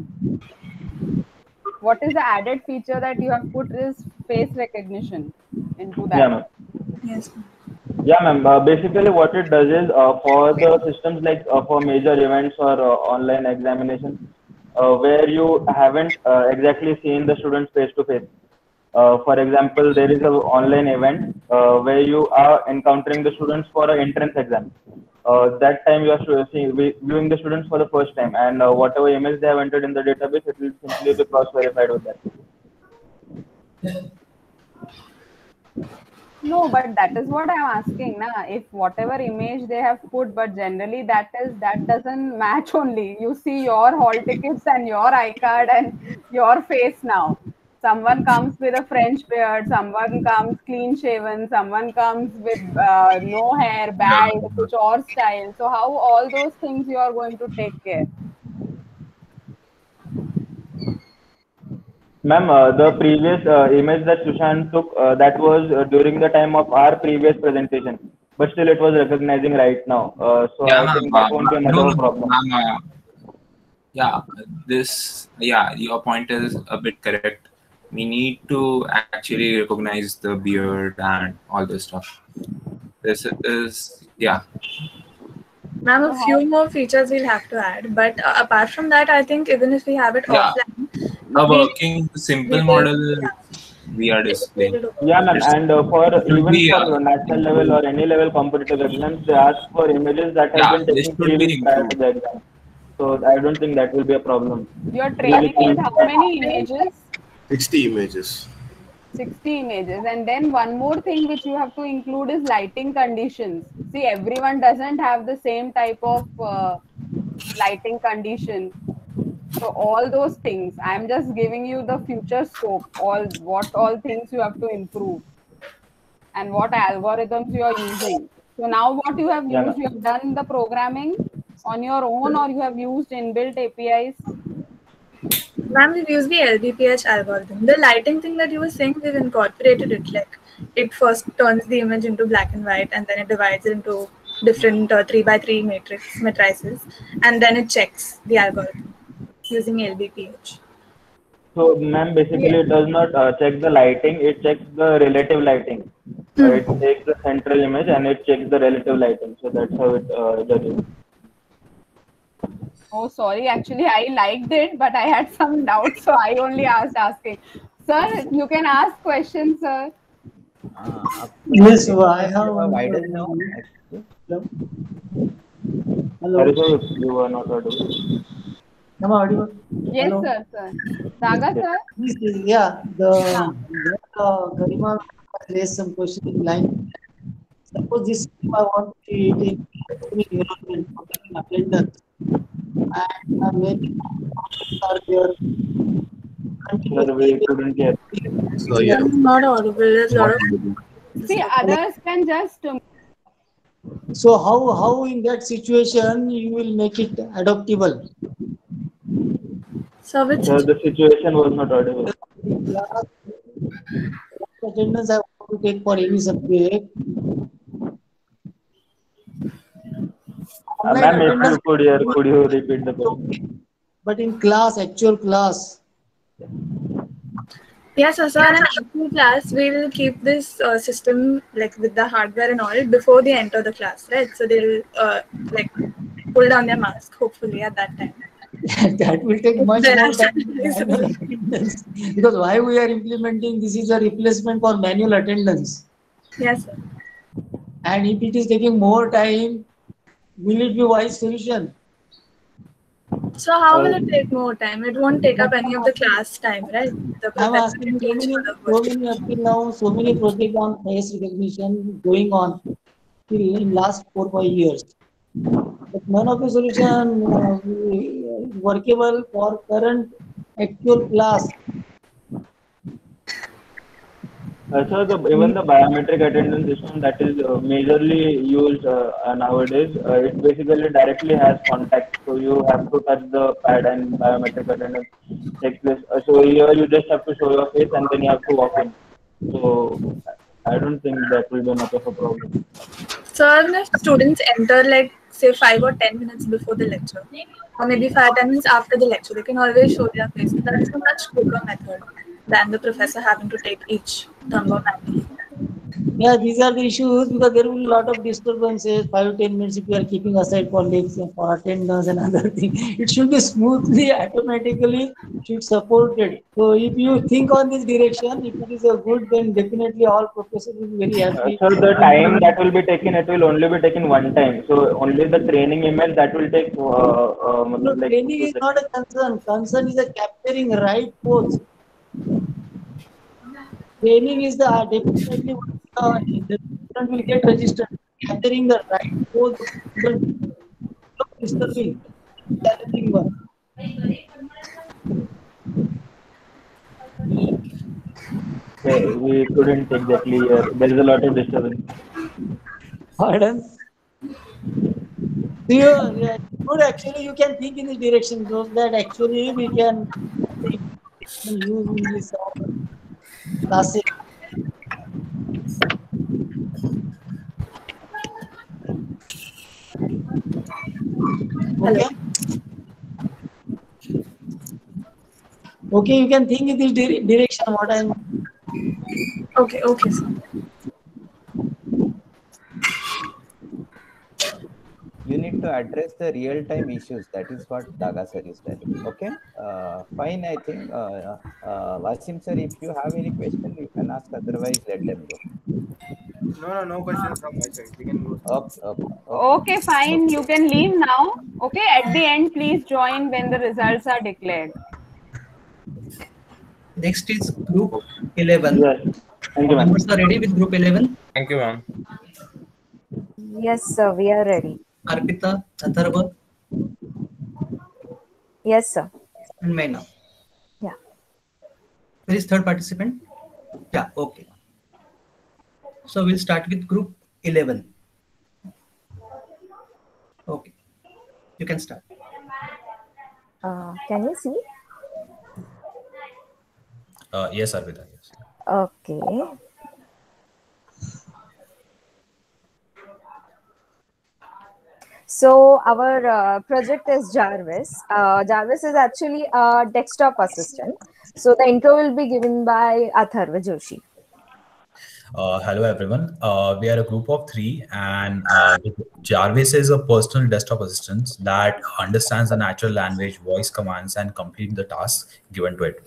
What is the added feature that you have put is face recognition into that? Yeah, ma'am. Yes. Yeah, ma'am. Basically, what it does is for the systems like for major events or online examinations, where you haven't exactly seen the students face to face. For example, there is an online event where you are encountering the students for an entrance exam. That time you are viewing the students for the first time, and whatever image they have entered in the database, it will simply be cross-verified with that. No, but that is what I'm asking. Na? If whatever image they have put, but generally that doesn't match only. You see your hall tickets and your iCard and your face now. Someone comes with a French beard, someone comes clean shaven, someone comes with no hair, bald, kuch aur style. So how all those things you are going to take care? Ma'am, the previous image that Sushant took, that was during the time of our previous presentation, but still it was recognizing right now. So Yeah, I think that won't be another problem. Yeah, your point is a bit correct. We need to actually recognize the beard and all this stuff. This is, yeah. Ma'am, a few more features we'll have to add, but apart from that, I think even if we have it Yeah. offline, A working simple model we are displaying. Yeah, ma'am, and for even be, for national level or any level competitive exams, they ask for images that have been this taken should be 3 weeks prior to the exam. So I don't think that will be a problem. You're training with how many images? 60 images. 60 images. And then one more thing which you have to include is lighting conditions. See, everyone doesn't have the same type of lighting condition. So all those things, I'm just giving you the future scope, what all things you have to improve and what algorithms you are using. So now what you have Yeah, used, you have done the programming on your own or you have used inbuilt APIs? Ma'am, we've used the LBPH algorithm. The lighting thing that you were saying, we've incorporated it. Like, it first turns the image into black and white, and then it divides it into different 3x3 matrices, and then it checks the algorithm using LBPH. so ma'am, basically it does not check the lighting, it checks the relative lighting. It takes the central image and it checks the relative lighting. So that's how it judges. Oh, sorry. Actually, I liked it, but I had some doubts, so I only asking. Sir, you can ask questions, sir. Yes, I have one. Wider now. Hello. Sorry, sir, you were not audible. Am I audible? Yes, Hello. sir. Daga, sir. Yeah, Garima raised some question in line. Suppose this I want to create a environment for attendance, and many are there. Sir, we couldn't hear. So, yeah. Not audible. There's a lot of. See, others can just. So how in that situation you will make it adoptable? So which Sir, the situation was not audible. Attendance I want to take for any subject. Ma'am, if you could you repeat the question? But in class, actual class. Yes, so in an actual class, we will keep this system like with the hardware and all before they enter the class, right? So they'll like pull down their mask, hopefully at that time. That will take much more time. Because why we are implementing this is a replacement for manual attendance. Yes, sir. And if it is taking more time, will it be wise solution? So how will it take more time? It won't take up any of the class time, right? I'm asking so many up till now, so many projects on face recognition going on in last 4-5 years. But none of the solution workable for current actual class. So even the biometric attendance system that is majorly used nowadays, it basically directly has contact. So you have to touch the pad and biometric attendance takes place. So here you just have to show your face and then you have to walk in. So I don't think that will be much of a problem. So if students enter like say 5 or 10 minutes before the lecture, or maybe 5-10 minutes after the lecture, they can always show their face. That is a much quicker method than the professor having to take each number manually. Yeah, these are the issues because there will be a lot of disturbances. 5-10 minutes if you are keeping aside for lecture, for attendance and other things. It should be smoothly, automatically should supported. So if you think on this direction, if it is a good, then definitely all professors will be very happy. So the time that will be taken, it will only be taken one time. So only the training email that will take. No, training is not a concern. Concern is a capturing right pose. Training is the definitely the student will get registered. Capturing the right pose, disturbing, challenging one. Okay, we couldn't exactly hear. There is a lot of disturbance. Pardon? Yeah, good. Actually, you can think in this direction, so that actually we can use in this classes. Okay. Okay, you can think in this direction. What I'm. Okay, sir. You need to address the real-time issues. That is what Daga sir is telling. Okay, fine. I think Wasim sir, if you have any question, you can ask. Otherwise, let them go. No questions from my side. We can go. Okay, fine. You can leave now. Okay, at the end, please join when the results are declared. Next is group 11. Yes. Thank you, ma'am. Members are ready with group 11? Thank you, ma'am. Yes, sir. We are ready. Arpita, Atharva, Yes, sir. and Maina. Yeah. Where is third participant? Yeah, okay. So we'll start with group 11. Okay, you can start. Can you see? Yes, Arpita. Yes. Okay. So our project is Jarvis. Jarvis is actually a desktop assistant. So the intro will be given by Atharva Joshi. Hello, everyone. We are a group of 3, and Jarvis is a personal desktop assistant that understands the natural language, voice commands, and complete the tasks given to it.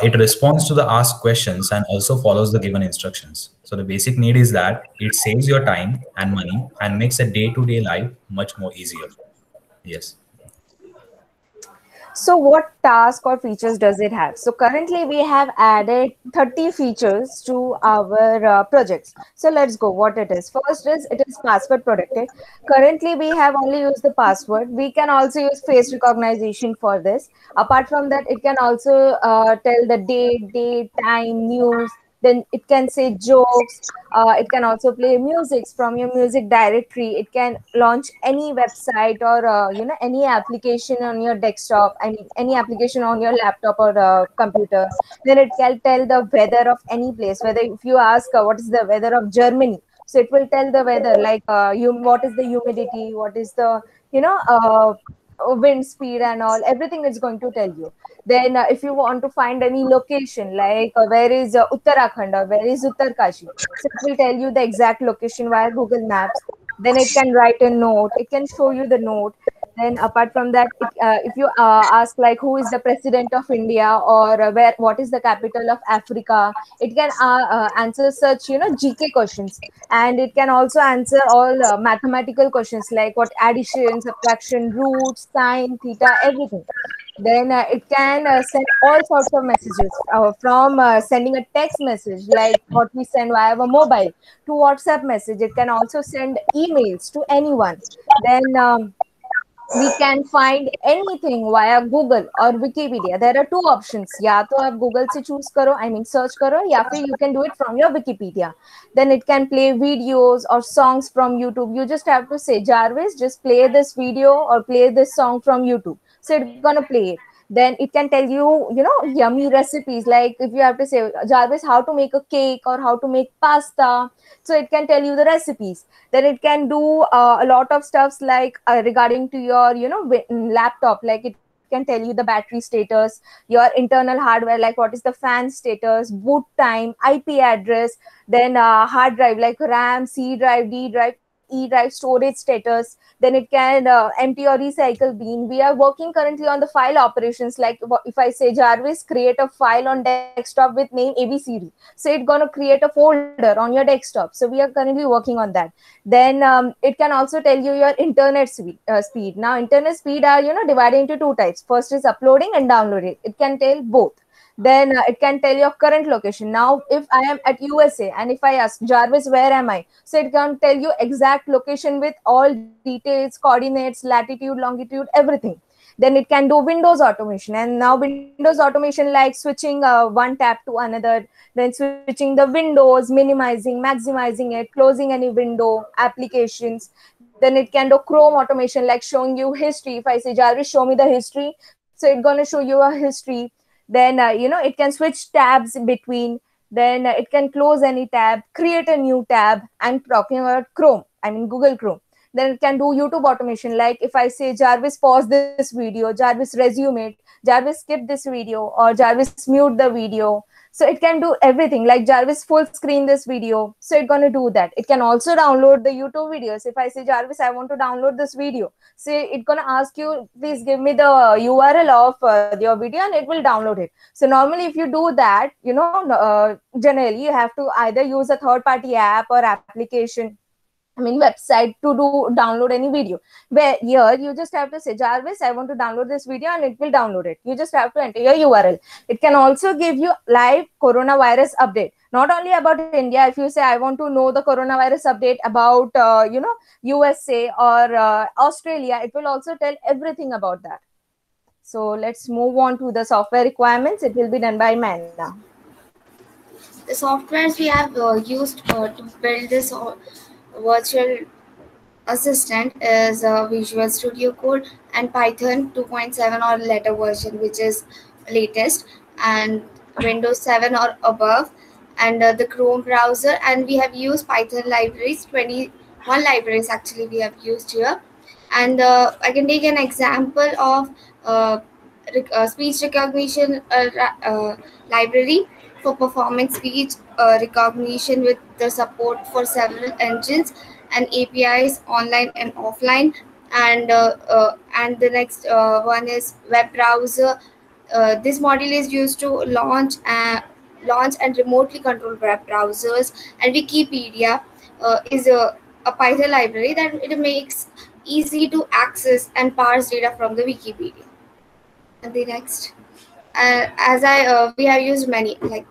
It responds to the asked questions and also follows the given instructions. So the basic need is that it saves your time and money and makes a day-to-day life much more easier. Yes. So what task or features does it have? So currently we have added 30 features to our projects. So let's go what it is. First is it is password protected. Currently we have only used the password. We can also use face recognition for this. Apart from that, it can also tell the date, time, news. Then it can say jokes. It can also play music from your music directory. It can launch any website or any application on your desktop. I mean any application on your laptop or computer. Then it can tell the weather of any place. Whether if you ask what is the weather of Germany, so it will tell the weather like what is the humidity, what is the wind speed and all. Everything is going to tell you. Then if you want to find any location like where is Uttarakhand or where is Uttarkashi, so it will tell you the exact location via Google Maps. Then it can write a note, it can show you the note. Then apart from that, if you ask like who is the president of India or what is the capital of Africa, it can answer such GK questions. And it can also answer all mathematical questions like what addition, subtraction, roots, sine, theta, everything. Then it can send all sorts of messages from sending a text message like what we send via our mobile to WhatsApp message. It can also send emails to anyone. Then we can find anything via Google or Wikipedia. There are 2 options. या तो आप Google से choose करो, I mean search करो, या फिर you can do it from your Wikipedia. Then it can play videos or songs from YouTube. You just have to say, Jarvis, just play this video or play this song from YouTube. So it's gonna play it. Then it can tell you, yummy recipes. Like if you have to say, Jarvis, how to make a cake or how to make pasta. So it can tell you the recipes. Then it can do a lot of stuffs like regarding to your, laptop. Like it can tell you the battery status, your internal hardware, like what is the fan status, boot time, IP address, then hard drive like RAM, C drive, D drive, E drive, storage status. Then it can empty or recycle bin. We are working currently on the file operations. Like if I say Jarvis, create a file on desktop with name ABCD, so it's gonna create a folder on your desktop. So we are currently working on that. Then it can also tell you your internet speed. Now internet speed are divided into 2 types. First is uploading and downloading. It can tell both. Then it can tell your current location. Now if I am at USA and if I ask Jarvis, where am I, so it can tell you exact location with all details, coordinates, latitude, longitude, everything. Then it can do Windows automation. And now Windows automation like switching one tab to another, then switching the windows, minimizing, maximizing it, closing any window, applications. Then it can do Chrome automation like showing you history. If I say Jarvis, show me the history, so it's going to show you a history. Then it can switch tabs between. Then it can close any tab, create a new tab. I'm talking about Chrome, I mean Google Chrome. Then it can do YouTube automation. Like if I say Jarvis, pause this video, Jarvis, resume it, Jarvis, skip this video, or Jarvis, mute the video. So it can do everything. Like Jarvis, full screen this video, so it's going to do that. It can also download the YouTube videos. If I say Jarvis, I want to download this video, say it's going to ask you, please give me the URL of your video, and it will download it. So normally if you do that, generally you have to either use a third-party app or application website to download any video. Where here you just have to say, Jarvis, I want to download this video, and it will download it. You just have to enter your URL. It can also give you live coronavirus update, not only about India. If you say, I want to know the coronavirus update about USA or Australia, it will also tell everything about that. So let's move on to the software requirements. It will be done by Manna. The softwares we have used to build this virtual assistant is Visual Studio Code and Python 2.7 or later version, which is latest, and Windows 7 or above, and the Chrome browser. And we have used Python libraries, 21 libraries actually we have used here. And I can take an example of speech recognition library for performing speech recognition with the support for several engines and APIs online and offline. And the next one is web browser. This module is used to launch and remotely control web browsers. And Wikipedia is a Python library that it makes easy to access and parse data from the Wikipedia. And the next, we have used many like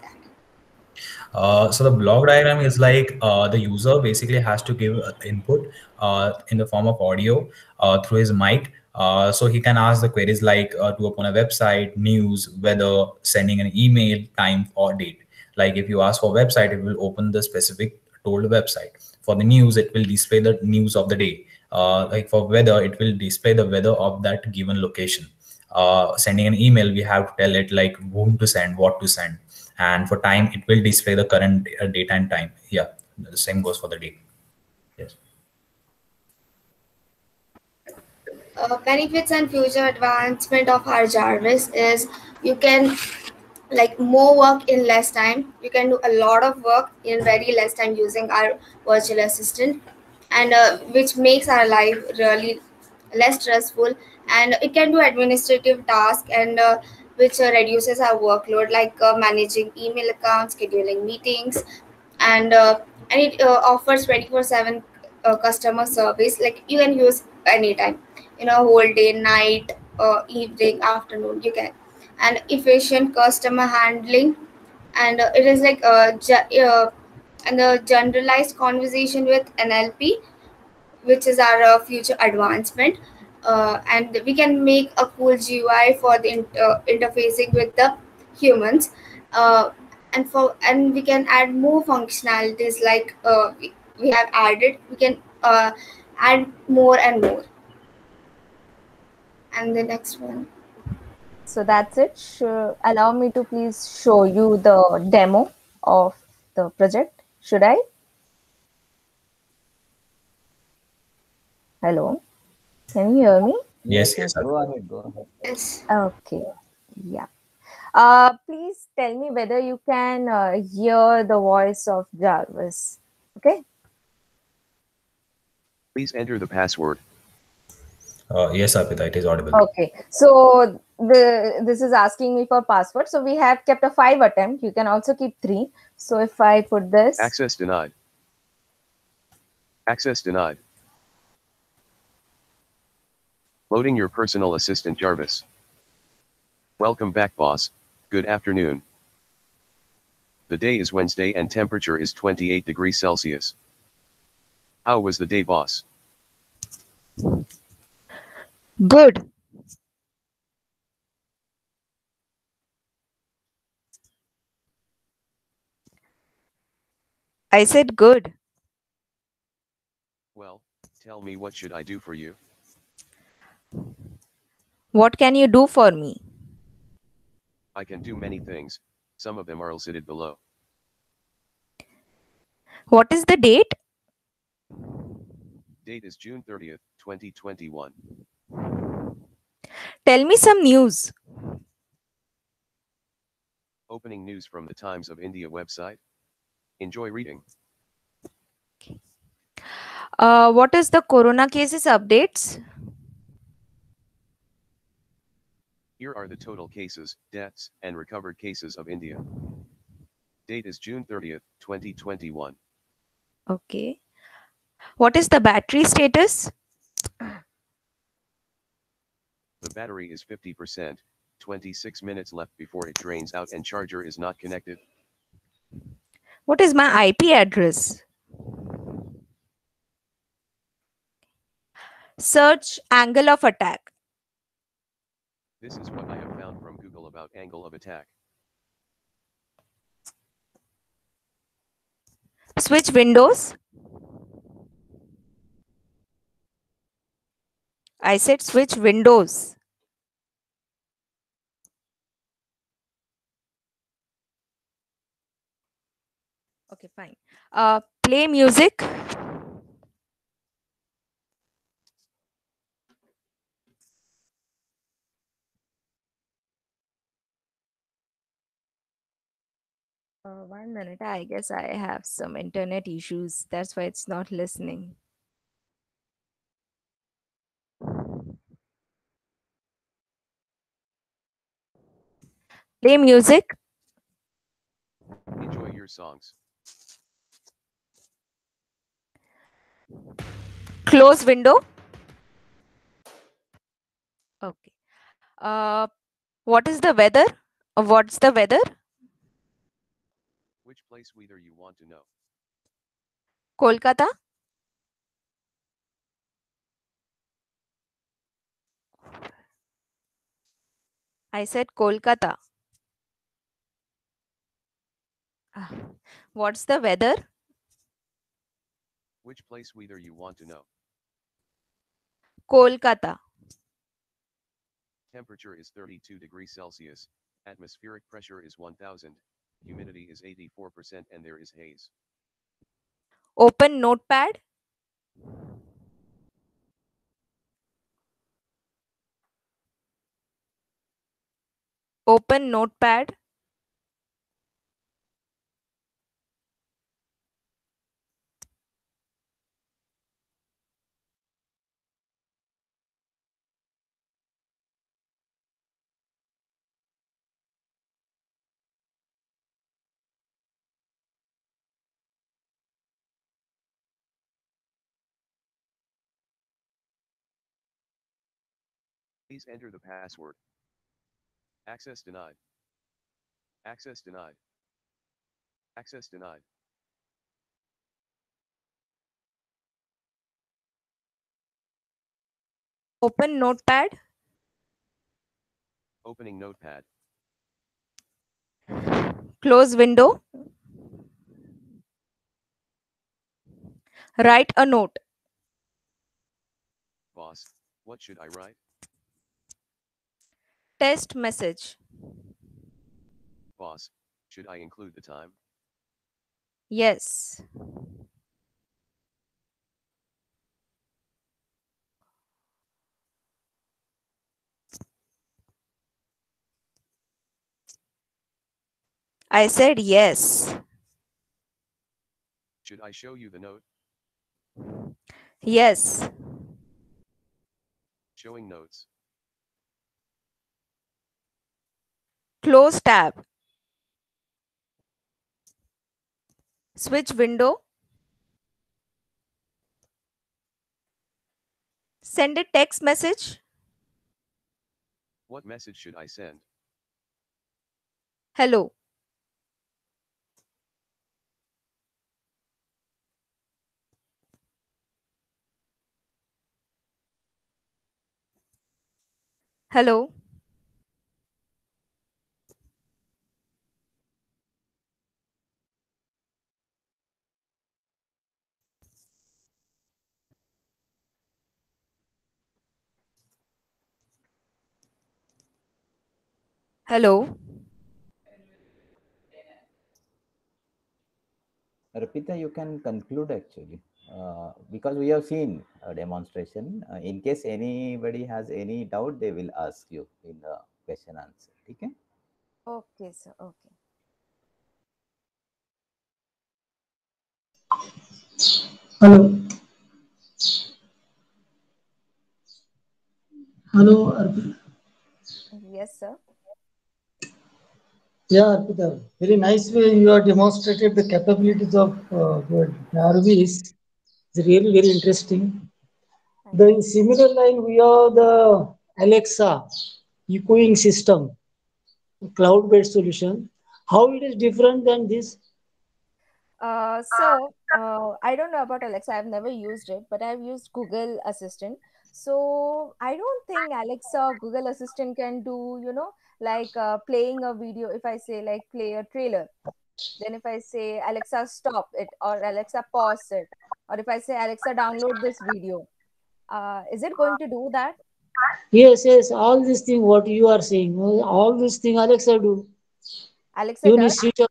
that. So the block diagram is like the user basically has to give input in the form of audio through his mic. So he can ask the queries like to open a website, news, weather, sending an email, time or date. Like if you ask for website, it will open the specific told website. For the news, it will display the news of the day. Like for weather, it will display the weather of that given location. Sending an email, we have to tell it like whom to send, what to send. And for time, it will display the current date and time. Yeah, the same goes for the date. Yes. Benefits and future advancement of our Jarvis is you can more work in less time. You can do a lot of work in very less time using our virtual assistant, and which makes our life really less stressful. And it can do administrative tasks, and which reduces our workload, like managing email accounts, scheduling meetings, and it offers 24/7 customer service. Like you can use anytime, whole day, night, evening, afternoon, you can. And efficient customer handling, and it is like and the generalized conversation with NLP, which is our future advancement. And we can make a cool GUI for the interfacing with the humans, and we can add more functionalities like we have added. We can add more and more. And the next one. So that's it. Allow me to please show you the demo of the project. Should I? Hello, can you hear me? Yes. Go ahead. Yes. Okay. Yeah. Please tell me whether you can hear the voice of Jarvis. Okay. Please enter the password. Yes, Arpita, it is audible. Okay. So this is asking me for password. So we have kept a 5 attempt. You can also keep 3. So if I put this. Access denied. Access denied. Loading your personal assistant Jarvis. Welcome back, boss. Good afternoon. The day is Wednesday and temperature is 28 degrees Celsius. How was the day, boss? Good. I said good. Well, tell me, what should I do for you? What can you do for me? I can do many things. Some of them are listed below. What is the date? Date is June 30th, 2021. Tell me some news. Opening news from the Times of India website. Enjoy reading. What is the corona cases updates? Here are the total cases, deaths, and recovered cases of India. Date is June 30th, 2021. Okay. What is the battery status? The battery is 50%, 26 minutes left before it drains out and charger is not connected. What is my IP address? Search angle of attack. This is what I have found from Google about angle of attack. Switch windows. I said switch windows. Okay, fine. Play music. One minute. I guess I have some internet issues. That's why it's not listening. Play music. Enjoy your songs. Close window. Okay. What is the weather? What's the weather? Which place weather you want to know? Kolkata. I said Kolkata. What's the weather? Which place weather you want to know? Kolkata. Temperature is 32 degrees Celsius. Atmospheric pressure is 1000. Humidity is 84% and there is haze. Open notepad. Open notepad. Please enter the password. Access denied. Access denied. Access denied. Open notepad. Opening notepad. Close window. Write a note. Boss, what should I write? Test message. Boss, should I include the time? Yes. I said yes. Should I show you the note? Yes. Showing notes. Close tab. Switch window. Send a text message. What message should I send? Hello. Hello. Hello. Arpita, you can conclude actually, because we have seen a demonstration. In case anybody has any doubt, they will ask you in the question answer. Okay? Okay, sir. Okay. Hello. Hello, Arpita. Yes, sir. Yeah, Arpita, very nice way you have demonstrated the capabilities of the Jarvis. It's really very interesting. The in similar line, we have the Alexa echoing system, cloud-based solution. How it is different than this? I don't know about Alexa. I've never used it, but I've used Google Assistant. So I don't think Alexa or Google Assistant can do, like playing a video. If I say like play a trailer, then if I say Alexa stop it or Alexa pause it, or if I say Alexa download this video, is it going to do that? Yes, yes. All these things, what you are saying, all these things Alexa do. Alexa You need does? switch off,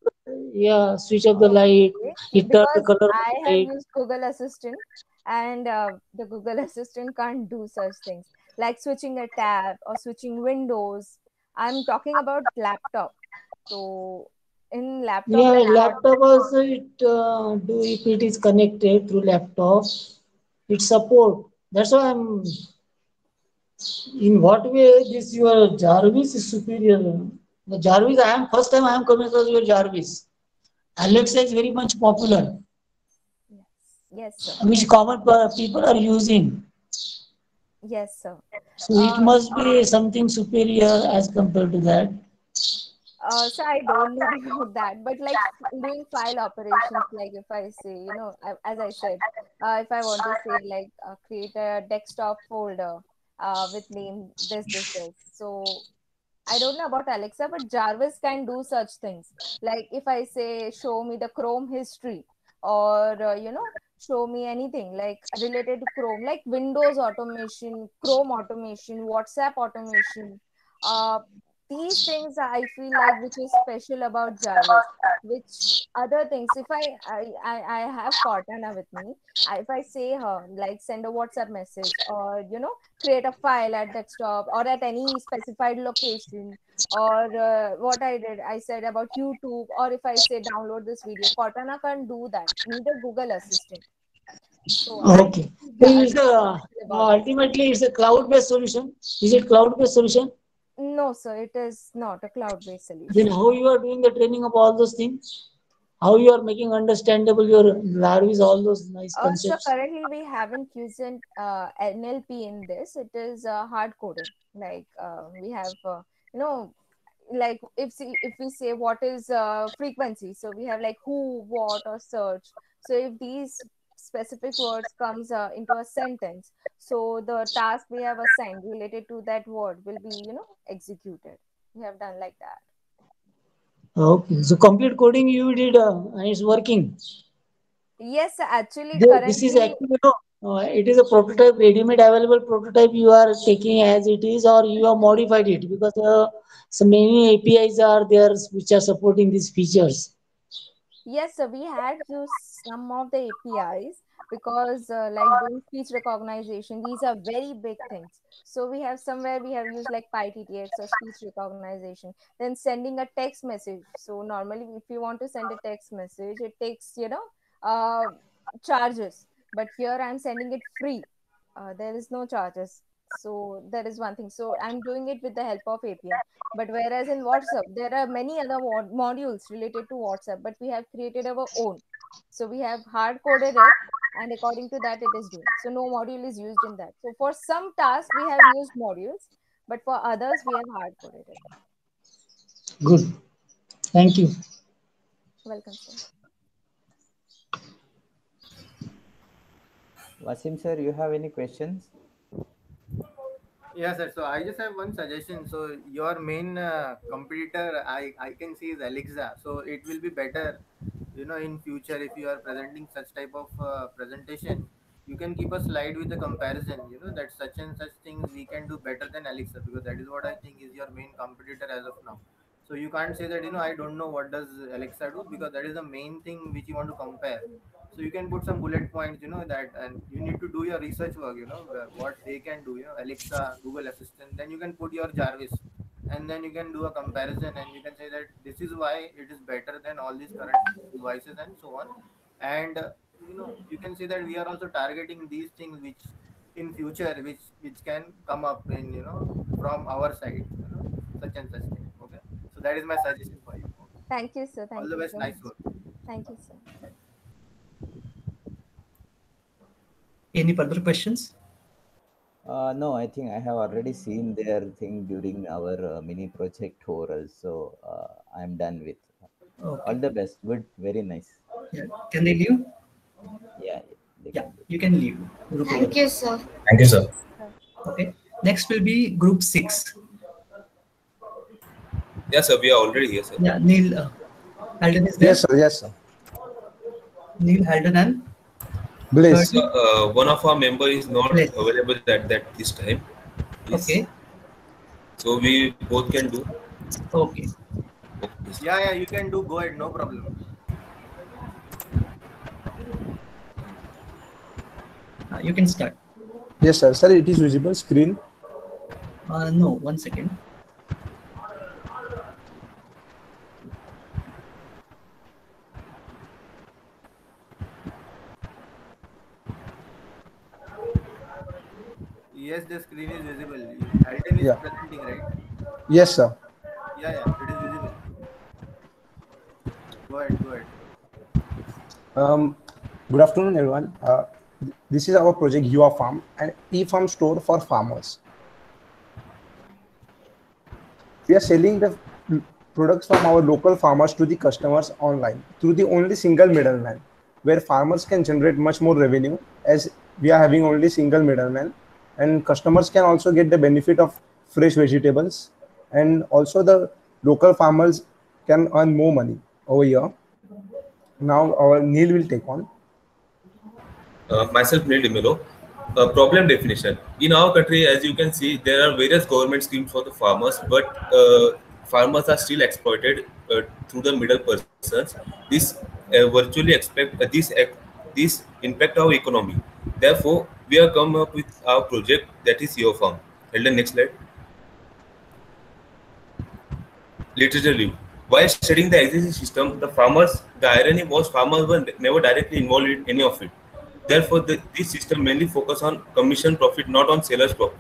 yeah, switch off the light. Okay, It turn the because color of I the have light. used Google Assistant, and the Google Assistant can't do such things like switching a tab or switching windows. I'm talking about laptop. So in laptop, Yeah, like what? laptop also it do if it is connected through laptop, it support. That's why I'm. In what way this your Jarvis is superior? The Jarvis, I am first time I am coming across your Jarvis. Alexa is very much popular, Yes, sir. which common people are using. Yes, sir. So it must be something superior as compared to that. So I don't know about that, but like doing file operations, like if I say, as I said, if I want to say like create a desktop folder with name this. So I don't know about Alexa, but Jarvis can do such things. Like if I say show me the Chrome history, or show me anything like related to Chrome, like Windows automation, Chrome automation, WhatsApp automation. Uh, these things I feel like which is special about Jarvis. Which other things? If I have Cortana with me, if I say her like send a WhatsApp message, or create a file at desktop or at any specified location, or what I did, I said about YouTube, or if I say download this video, Cortana can't do that, neither Google Assistant. So I Okay. think So Jarvis it's is a, special about this. ultimately it's a cloud-based solution. Is it cloud-based solution? No, sir, it is not a cloud-based Then solution. how you are doing the training of all those things? How you are making understandable your Jarvis, all those nice So concepts? currently we haven't used an NLP in this. It is hard coded. Like we have, like if we say what is frequency, so we have like who, what, or search. So if these specific words comes into a sentence, so the task we have assigned related to that word will be executed. We have done like that. Okay. So complete coding you did and it's working. Yes, actually This is currently. actually, it is a prototype, ready-made available prototype you are taking as it is, or you have modified it because so many APIs are there which are supporting these features. Yes, so we had used some of the APIs because, like doing speech recognition, these are very big things. So we have somewhere we have used like PyTTX or speech recognition. Then sending a text message. So normally, if you want to send a text message, it takes uh, charges. But here I'm sending it free. There is no charges. So that is one thing. So I'm doing it with the help of API. But whereas in WhatsApp, there are many other modules related to WhatsApp, but we have created our own. So we have hard coded it, and according to that, it is doing. So no module is used in that. So for some tasks, we have used modules, but for others, we have hard coded it. Good. Thank you. Welcome, sir. Wasim sir, you have any questions? Yeah, sir. So I just have one suggestion. So your main competitor, I can see is Alexa. So it will be better, in future if you are presenting such type of presentation, you can keep a slide with the comparison. That such and such things we can do better than Alexa, because that is what I think is your main competitor as of now. So you can't say that I don't know what does Alexa do, because that is the main thing which you want to compare. So you can put some bullet points, that, and you need to do your research work, what they can do, Alexa, Google Assistant. Then you can put your Jarvis, and then you can do a comparison, and you can say that this is why it is better than all these current devices and so on. And you can say that we are also targeting these things which in future which can come up in from our side, such and such thing. Okay, so that is my suggestion for you. Thank you, sir. All Thank the you best. so Nice much. work. Thank you, sir. Any further questions? No, I think I have already seen their thing during our mini project oral, so I'm done with. Okay. All the best. Good, very nice. Yeah. Can they leave? Yeah, they Yeah, can do. you can leave. Group Thank you, sir. Thank you, sir. Okay. Next will be group 6. Yes, sir. We are already here, sir. Yeah, Neil. Halden is there? Yes, sir. Yes, sir. Neil, Halden, and Bliss. One of our member is not Bliss. available at this time. Yes. Okay. So we both can do. Okay. Yeah, you can do. Go ahead, no problem. You can start. Yes, sir. Sir, it is visible screen. No, 1 second. Yes, the screen is visible. Halden is Yeah. presenting, right? Yes, sir. Yeah, it is visible. Go ahead. Good afternoon, everyone. This is our project UAFarm, an e-farm store for farmers. We are selling the products from our local farmers to the customers online through the only single middleman, where farmers can generate much more revenue as we are having only single middleman, and customers can also get the benefit of fresh vegetables, and also the local farmers can earn more money over here. Now our Neil will take on. Myself, Neil DeMelo. Problem definition. In our country, as you can see, there are various government schemes for the farmers, but farmers are still exploited through the middle persons. This virtually this impact our economy. Therefore, we have come up with our project, that is UAFarm. Elden, next slide. Literature review. While studying the existing system, the irony was farmers were never directly involved in any of it. Therefore, this system mainly focused on commission profit, not on sellers' profit.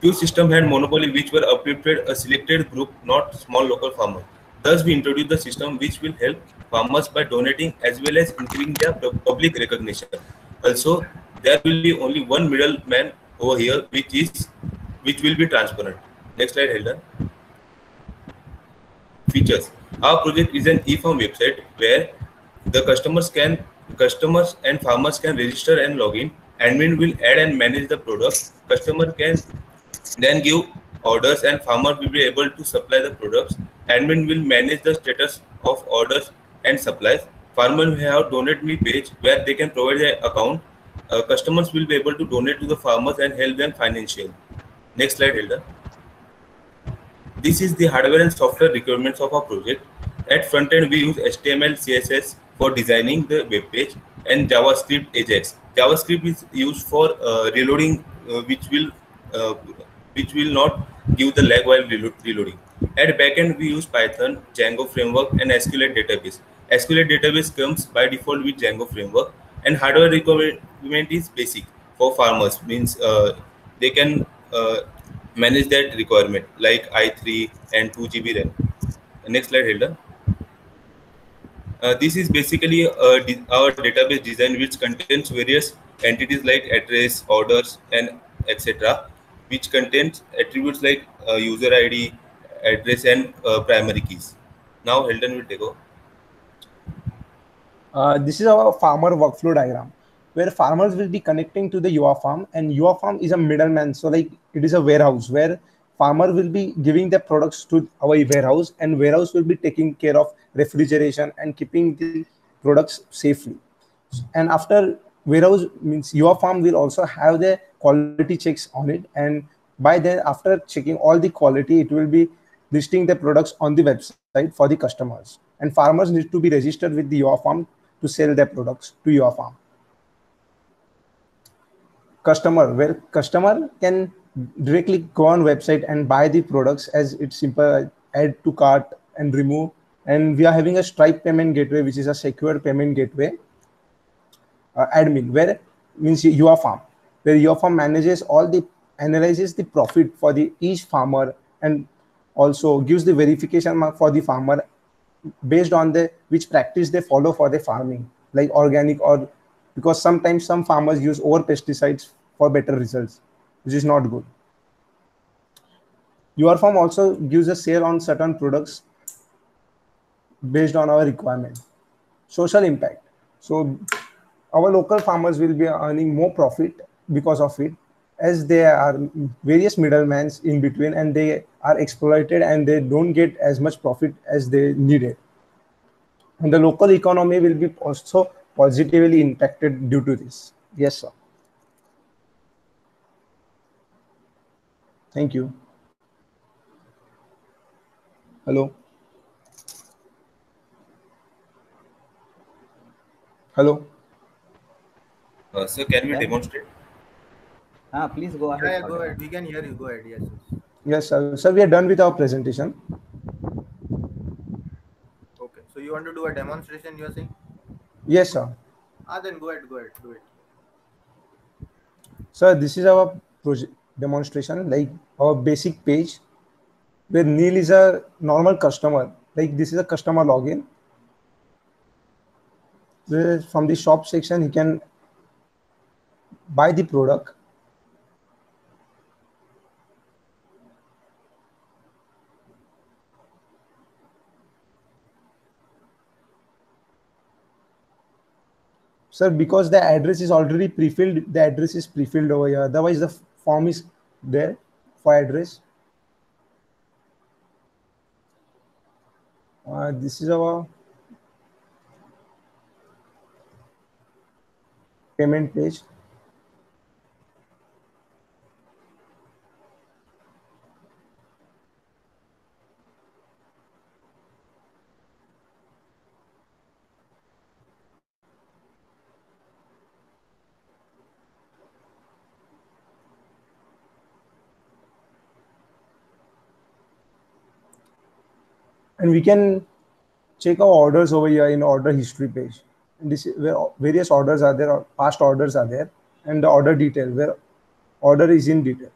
Few systems had monopoly which were uplifted a selected group, not small local farmers. Thus, we introduced the system which will help farmers by donating as well as increasing their public recognition. Also, there will be only one middleman over here, which will be transparent. Next slide, Helder. Features. Our project is an e-farm website where the customers and farmers can register and log in. Admin will add and manage the product. Customer can then give orders and farmer will be able to supply the products. Admin will manage the status of orders and supplies. Farmer will have donate me page where they can provide their account. Customers will be able to donate to the farmers and help them financially. Next slide, Hilda. This is the hardware and software requirements of our project. At front end, we use HTML, CSS for designing the web page, and JavaScript Ajax. JavaScript is used for reloading, which will not give the lag while reloading. At backend, we use Python, Django framework, and SQLite database. SQLite database comes by default with Django framework, and hardware requirement is basic for farmers. Means they can manage that requirement like i3 and 2 GB RAM. Next slide, Hilda. This is basically our database design, which contains various entities like address, orders, and etc., which contains attributes like user ID, address, and primary keys. Now, Hilton will take over. This is our farmer workflow diagram, where farmers will be connecting to the UAFarm, and UAFarm is a middleman. So like it is a warehouse where farmer will be giving the products to our warehouse, and warehouse will be taking care of refrigeration and keeping the products safely. And after warehouse means UAFarm will also have the quality checks on it, and by then after checking all the quality, it will be listing the products on the website for the customers, and farmers need to be registered with the UAFarm to sell their products to UAFarm. Where customer can directly go on website and buy the products, as it's simple, add to cart and remove. And we are having a Stripe payment gateway, which is a secure payment gateway. Admin, where means UAFarm, where UAFarm analyzes the profit for each farmer, and also gives the verification mark for the farmer based on which practice they follow for the farming, like organic or because sometimes some farmers use over pesticides for better results, which is not good. Your farm also gives a sale on certain products based on our requirement. Social impact. So our local farmers will be earning more profit because of it, as there are various middlemen in between and they are exploited and they don't get as much profit as they needed. And the local economy will be also positively impacted due to this. Yes, sir. Thank you. Hello. Hello. So can we Yeah. demonstrate? Please go ahead. Yeah, go ahead. We can hear you. Go ahead. Yes. Yes, sir. Sir, we are done with our presentation. Okay. So you want to do a demonstration? You are saying? Yes, sir. Then go ahead. Go ahead. Do it. Sir, this is our project demonstration, like our basic page, where Neil is a normal customer. Like this is a customer login. Where from the shop section, he can buy the product. Sir, because the address is already pre-filled, the address is pre-filled over here. Otherwise, the form is there for address. This is our payment page. And we can check our orders over here in order history page. And this is where various orders are there, or past orders are there, and the order detail where order is in detail.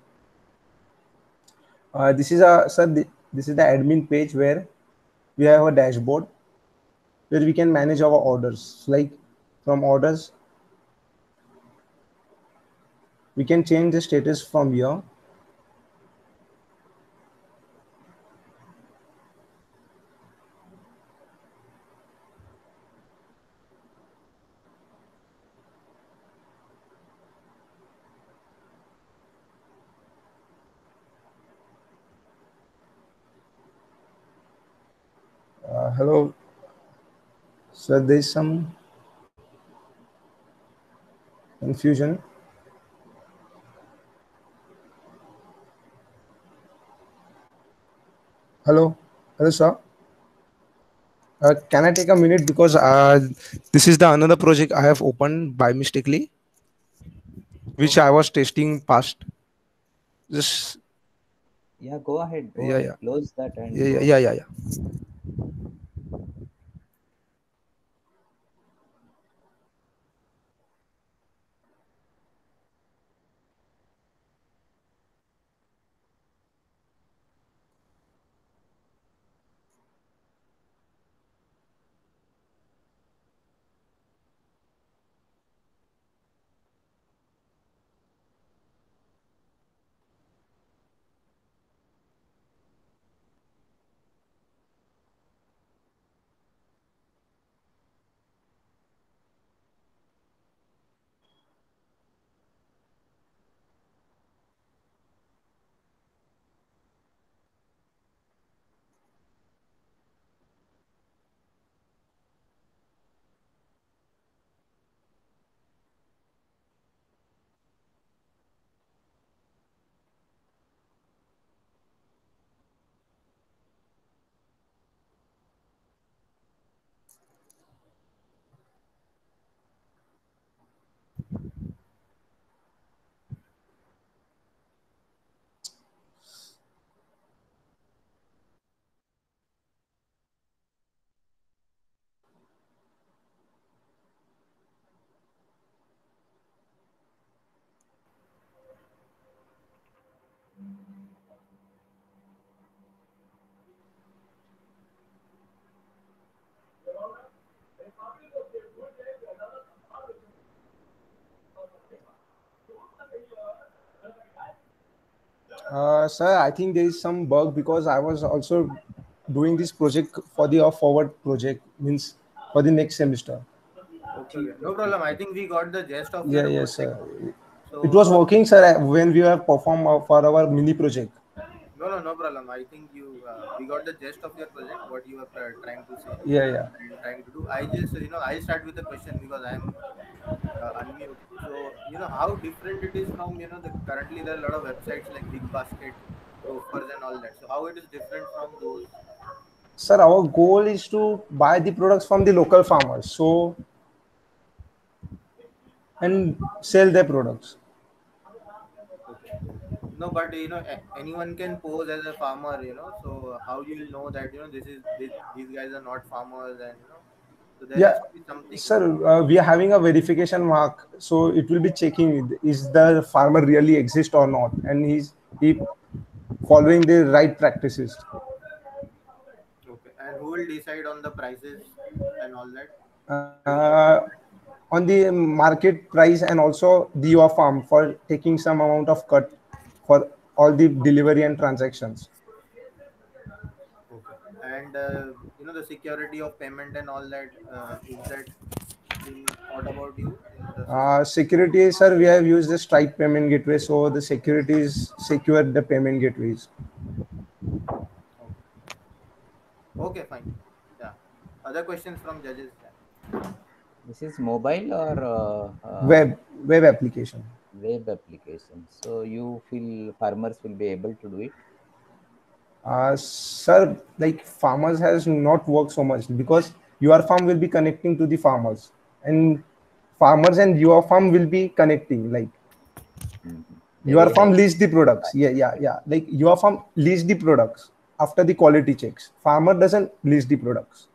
This is a sir. This is the admin page where we have a dashboard where we can manage our orders. Like from orders, we can change the status from here. Hello, sir. There is some confusion. Hello, hello, sir. Can I take a minute because this is the another project I have opened by mistakenly, which I was testing past. Just Yeah, go ahead. Go yeah, ahead. yeah, Close that and yeah, go yeah, ahead. yeah, yeah. Sir, I think there is some bug because I was also doing this project for the forward project, means for the next semester. Okay, no problem. I think we got the gist of Yeah, your yes, project. sir. So It was working, sir, when we have performed for our mini project. no problem. I think we got the gist of your project, what you are trying to say Yeah, yeah. and trying to do. I just I'll start with the question because I'm unmute. So how different it is from the currently there are a lot of websites like Big Basket, offers and all that. So how it is different from those? Sir, our goal is to buy the products from the local farmers, so and sell their products. Okay. No, but anyone can pose as a farmer. So how you will know that these guys are not farmers, and so there has Yeah, to be something. sir, we are having a verification mark, so it will be checking is the farmer really exist or not, and he following the right practices. Okay. And who will decide on the prices and all that? On the market price and also the your farm for taking some amount of cut for all the delivery and transactions. Okay. And the security of payment and all that, is that been thought about you in the system? Security, sir, we have used the Stripe payment gateway, so the securities secure the payment gateways. Okay, fine. Yeah. Other questions from judges? This is mobile or web application. Web application. So you feel farmers will be able to do it? Sir, like farmers has not worked so much because your farm will be connecting to the farmers, and farmers and your farm will be connecting. Like your farm leads the products. Yeah. Like your farm leads the products after the quality checks. Farmer doesn't lease the products.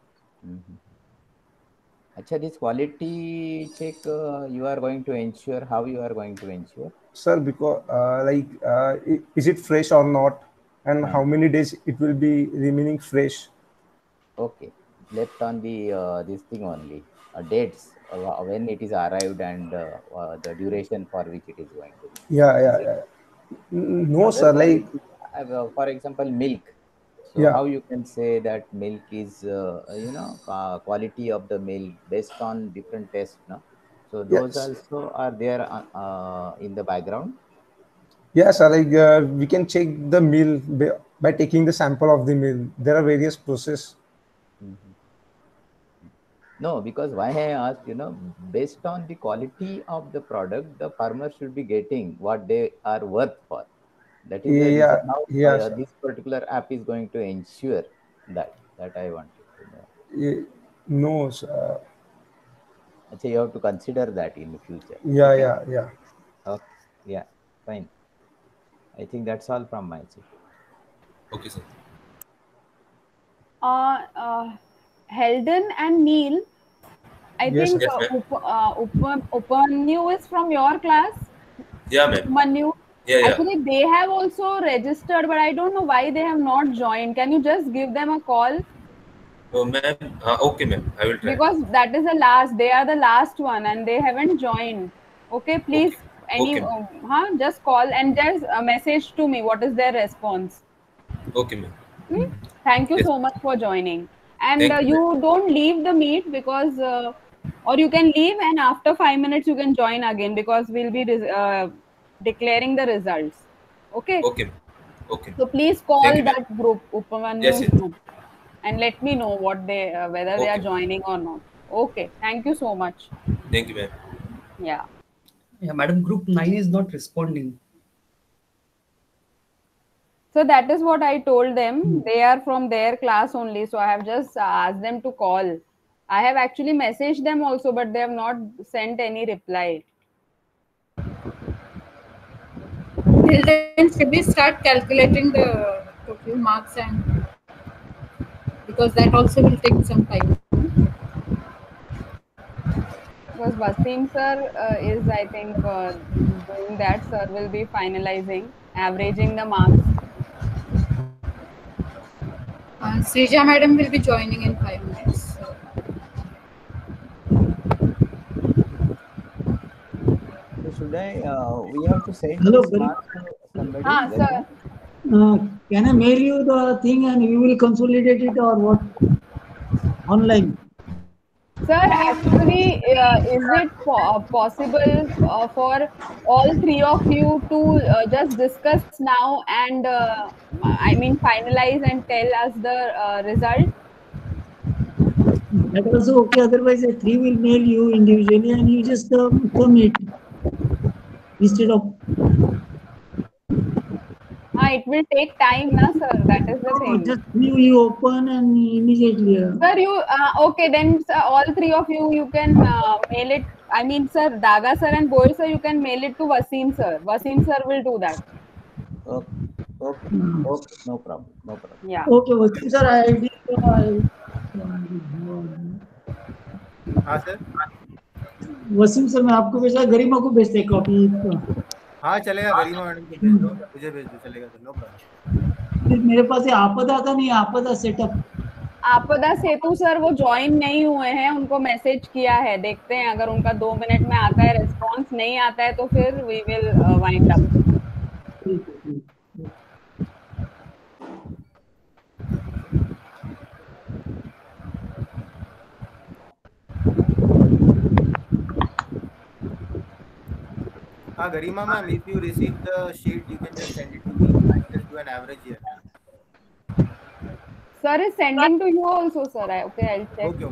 Acha, this quality check you are going to ensure. How you are going to ensure? Sir, because is it fresh or not, and how many days it will be remaining fresh? Okay, left on the this thing only, dates when it is arrived and the duration for which it is going to be. Yeah. No, sir. Like for example, milk. So Yeah. how you can say that milk is quality of the milk based on different tests, no? So those Yes. also are there in the background. Yeah, sir. Like we can check the meal by taking the sample of the meal. There are various process. No, because why I asked, based on the quality of the product, the farmer should be getting what they are worth for. That is the reason how sir. this particular app is going to ensure that I wanted to know. No, sir. So you have to consider that in the future. Yeah. Okay. Yeah, fine. I think that's all from my side. Okay, sir. Heldon and Neil, I Yes, think yes, Upanyu is from your class. Yeah, ma'am. Manu. Yeah. Actually, they have also registered, but I don't know why they have not joined. Can you just give them a call? Oh, ma'am. Okay, ma'am. I will try. Because that is the last. They are the last one, and they haven't joined. Okay, please. Just call and just message to me. What is their response? Okay, ma'am. Thank you Yes. so much for joining. And Thank you, you don't leave the meet because, or you can leave and after 5 minutes you can join again because we'll be declaring the results. Okay. Okay. Okay. So please call Thank you, ma'am. that group, Upamanyu Yes. group, and let me know what they whether they are Okay. joining or not. Okay. Thank you so much. Thank you, ma'am. Yeah. Yeah, madam, group 9 is not responding. So that is what I told them. They are from their class only. So I have just asked them to call. I have actually messaged them also, but they have not sent any reply. Till then, should we start calculating the total marks, and because that also will take some time. Because Wasim sir is, I think, doing that. Sir will be finalizing, averaging the marks. Srija madam will be joining in 5 minutes. So should I? We have to send Hello, this marks to somebody. Sir. Can I mail you the thing and you will consolidate it or what? Online. Sir, actually, is it possible for all three of you to just discuss now and I mean finalize and tell us the result? That also okay. Otherwise, a three will mail you individually and you just commit instead of. It will take time, na sir. That is the thing. Just you open and immediately. Sir, you okay? Then sir, all three of you, you can mail it. I mean, sir, Daga sir and Boy sir, you can mail it to Wasim sir. Wasim sir will do that. Okay. Okay. Okay. No problem. No problem. Yeah. Okay, Wasim sir, I did. हाँ sir Wasim sir मैं आपको भेजा गरिमा को भेजते हैं copy हाँ चलेगा गरिमा madam को भेज दो मुझे भेज दो चलेगा सर नो प्रॉब्लम फिर मेरे पास ये आपदा का नहीं आपदा सेटअप आपदा सेतु सर वो ज्वाइन नहीं हुए हैं उनको मैसेज किया है देखते हैं अगर उनका 2 मिनट में आता है रिस्पांस नहीं आता है तो फिर वी विल वाइंड अप हाँ गरिमा ma'am if you receive the sheet you can just send it to me I'll just do an average here sir is sending to you also sir okay I'll check okay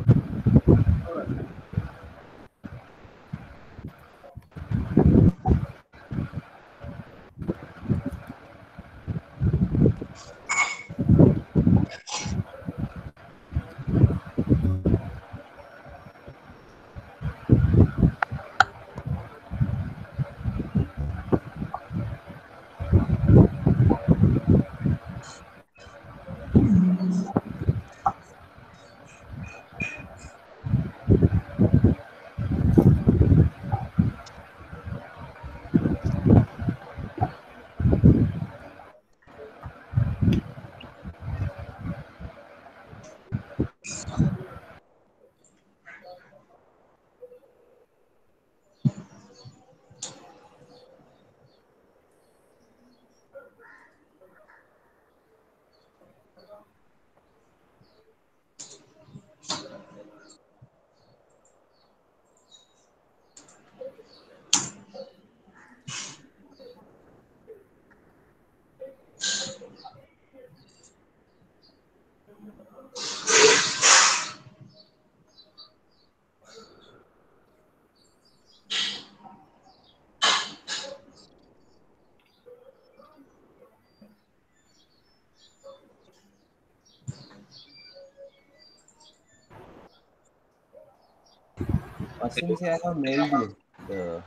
Wasim say I have mailed you the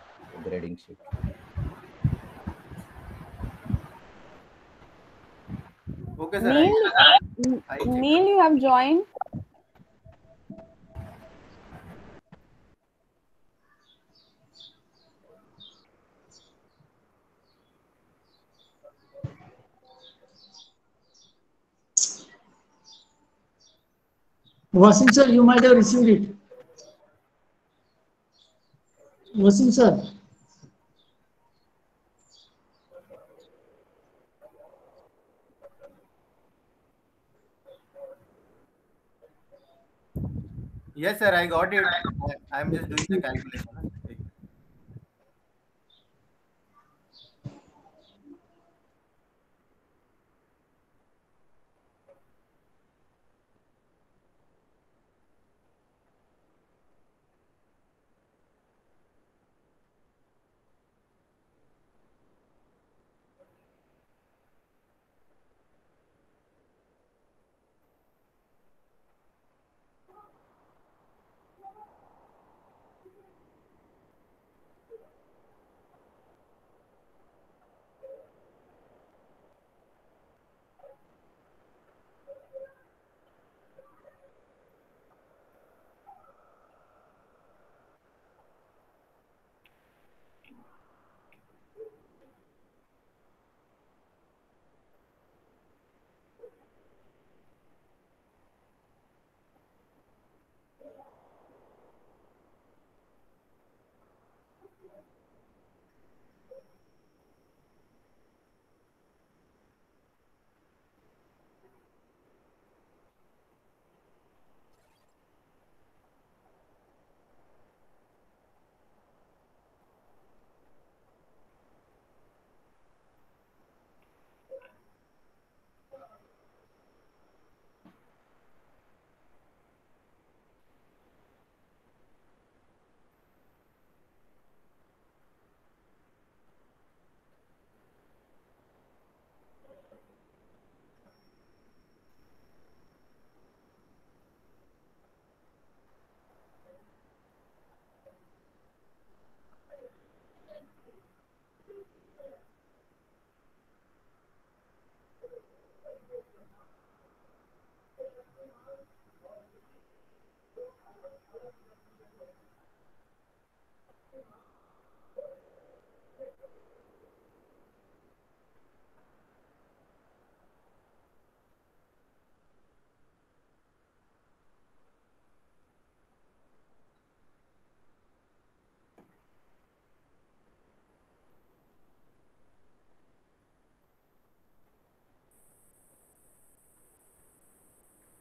grading sheet. okay sir Neil you have joined Wasim sir you might have received it Wasim sir yes sir I got it I'm just doing the calculation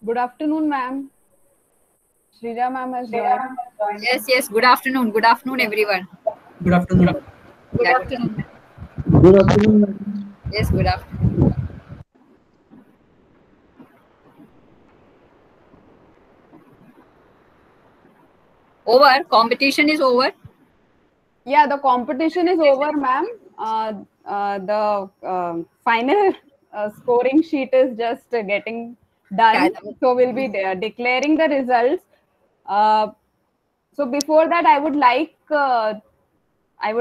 Good afternoon, ma'am. Shrija ma'am has joined. Yes, yes. Good afternoon. Good afternoon, everyone. Good afternoon. Good afternoon. Good afternoon, ma'am. Yes, good afternoon. Over. Competition is over. Yeah, the competition is over, ma'am. The final scoring sheet is just getting done. So we'll be declaring the results. So before that, I would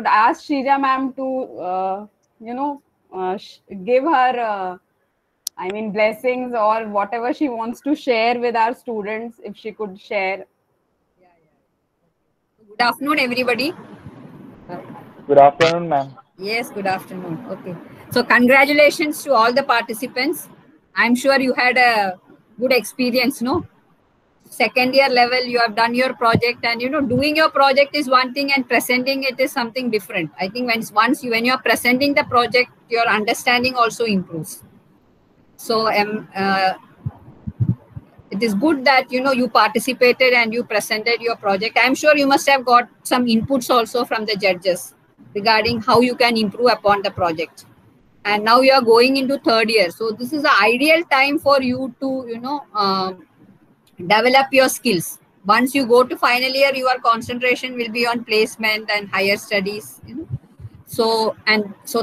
ask Shrija ma'am to, give her, blessings or whatever she wants to share with our students, if she could share. Good afternoon, everybody. Good afternoon, ma'am. Yes, good afternoon. Okay. So congratulations to all the participants. I'm sure you had a good experience, no? Second year level, you have done your project, and doing your project is one thing and presenting it is something different. I think when you're presenting the project, your understanding also improves. So it is good that you participated and you presented your project. I'm sure you must have got some inputs also from the judges regarding how you can improve upon the project. And now you are going into third year, so this is the ideal time for you to develop your skills. Once you go to final year, your concentration will be on placement and higher studies. So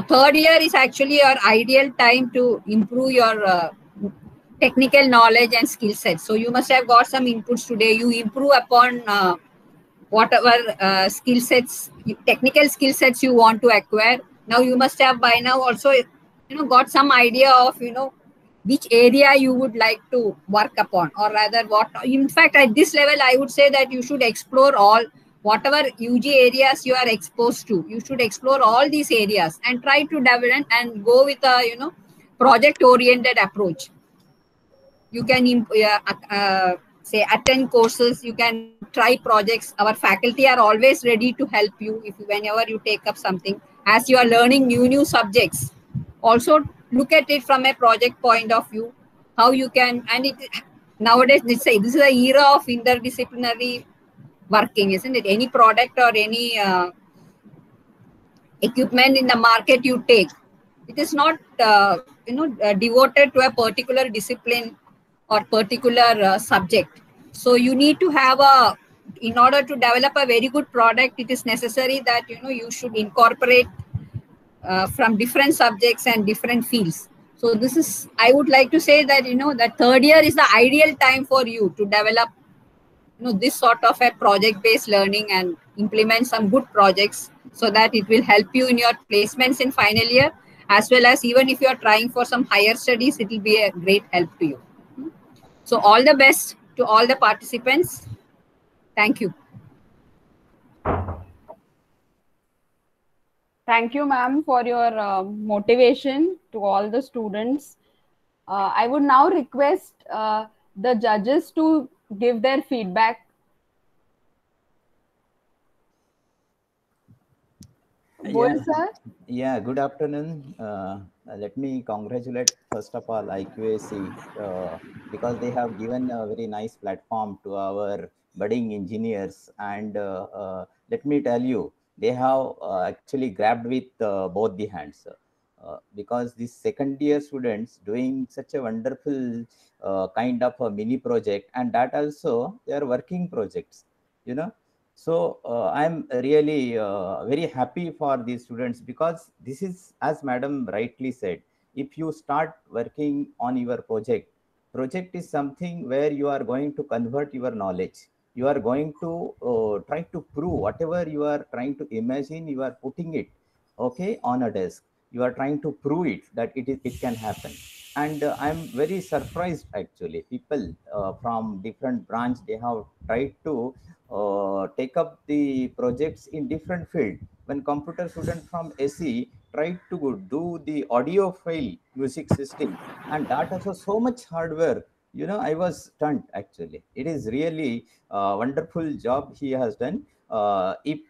third year is actually your ideal time to improve your technical knowledge and skill sets. So you must have got some inputs today. You improve upon whatever technical skill sets you want to acquire. Now you must have by now also got some idea of which area you would like to work upon, or rather what. In fact, at this level, I would say that you should explore all whatever UG areas you are exposed to. You should explore all these areas and try to develop and go with a project oriented approach. You can say attend courses, you can try projects. Our faculty are always ready to help you whenever you take up something. As you are learning new subjects, also look at it from a project point of view, how you can. And nowadays, let's say this is the era of interdisciplinary working, isn't it? Any product or any equipment in the market you take, it is not devoted to a particular discipline or particular subject. So you need to have in order to develop a very good product, it is necessary that you should incorporate from different subjects and different fields. So this is, I would like to say that that third year is the ideal time for you to develop this sort of a project based learning and implement some good projects, so that it will help you in your placements in final year, as well as even if you are trying for some higher studies, it will be a great help to you. So all the best to all the participants. Thank you. Thank you, ma'am, for your motivation to all the students. I would now request the judges to give their feedback. Bol, sir? Yeah, good afternoon. Let me congratulate, first of all, IQAC, because they have given a very nice platform to our budding engineers. And let me tell you, they have actually grabbed with both the hands. Because these second year students doing such a wonderful kind of a mini project, and that also they are working projects, So I'm really very happy for these students, because this is, as madam rightly said, if you start working on your project is something where you are going to convert your knowledge. You are going to try to prove whatever you are trying to imagine, you are putting it, okay, on a desk. You are trying to prove it that it can happen. and I'm very surprised actually. People from different branch, they have tried to take up the projects in different field. When computer student from SE tried to do the audiophile music system, and that also so much hard work, I was stunned actually. It is really a wonderful job he has done. If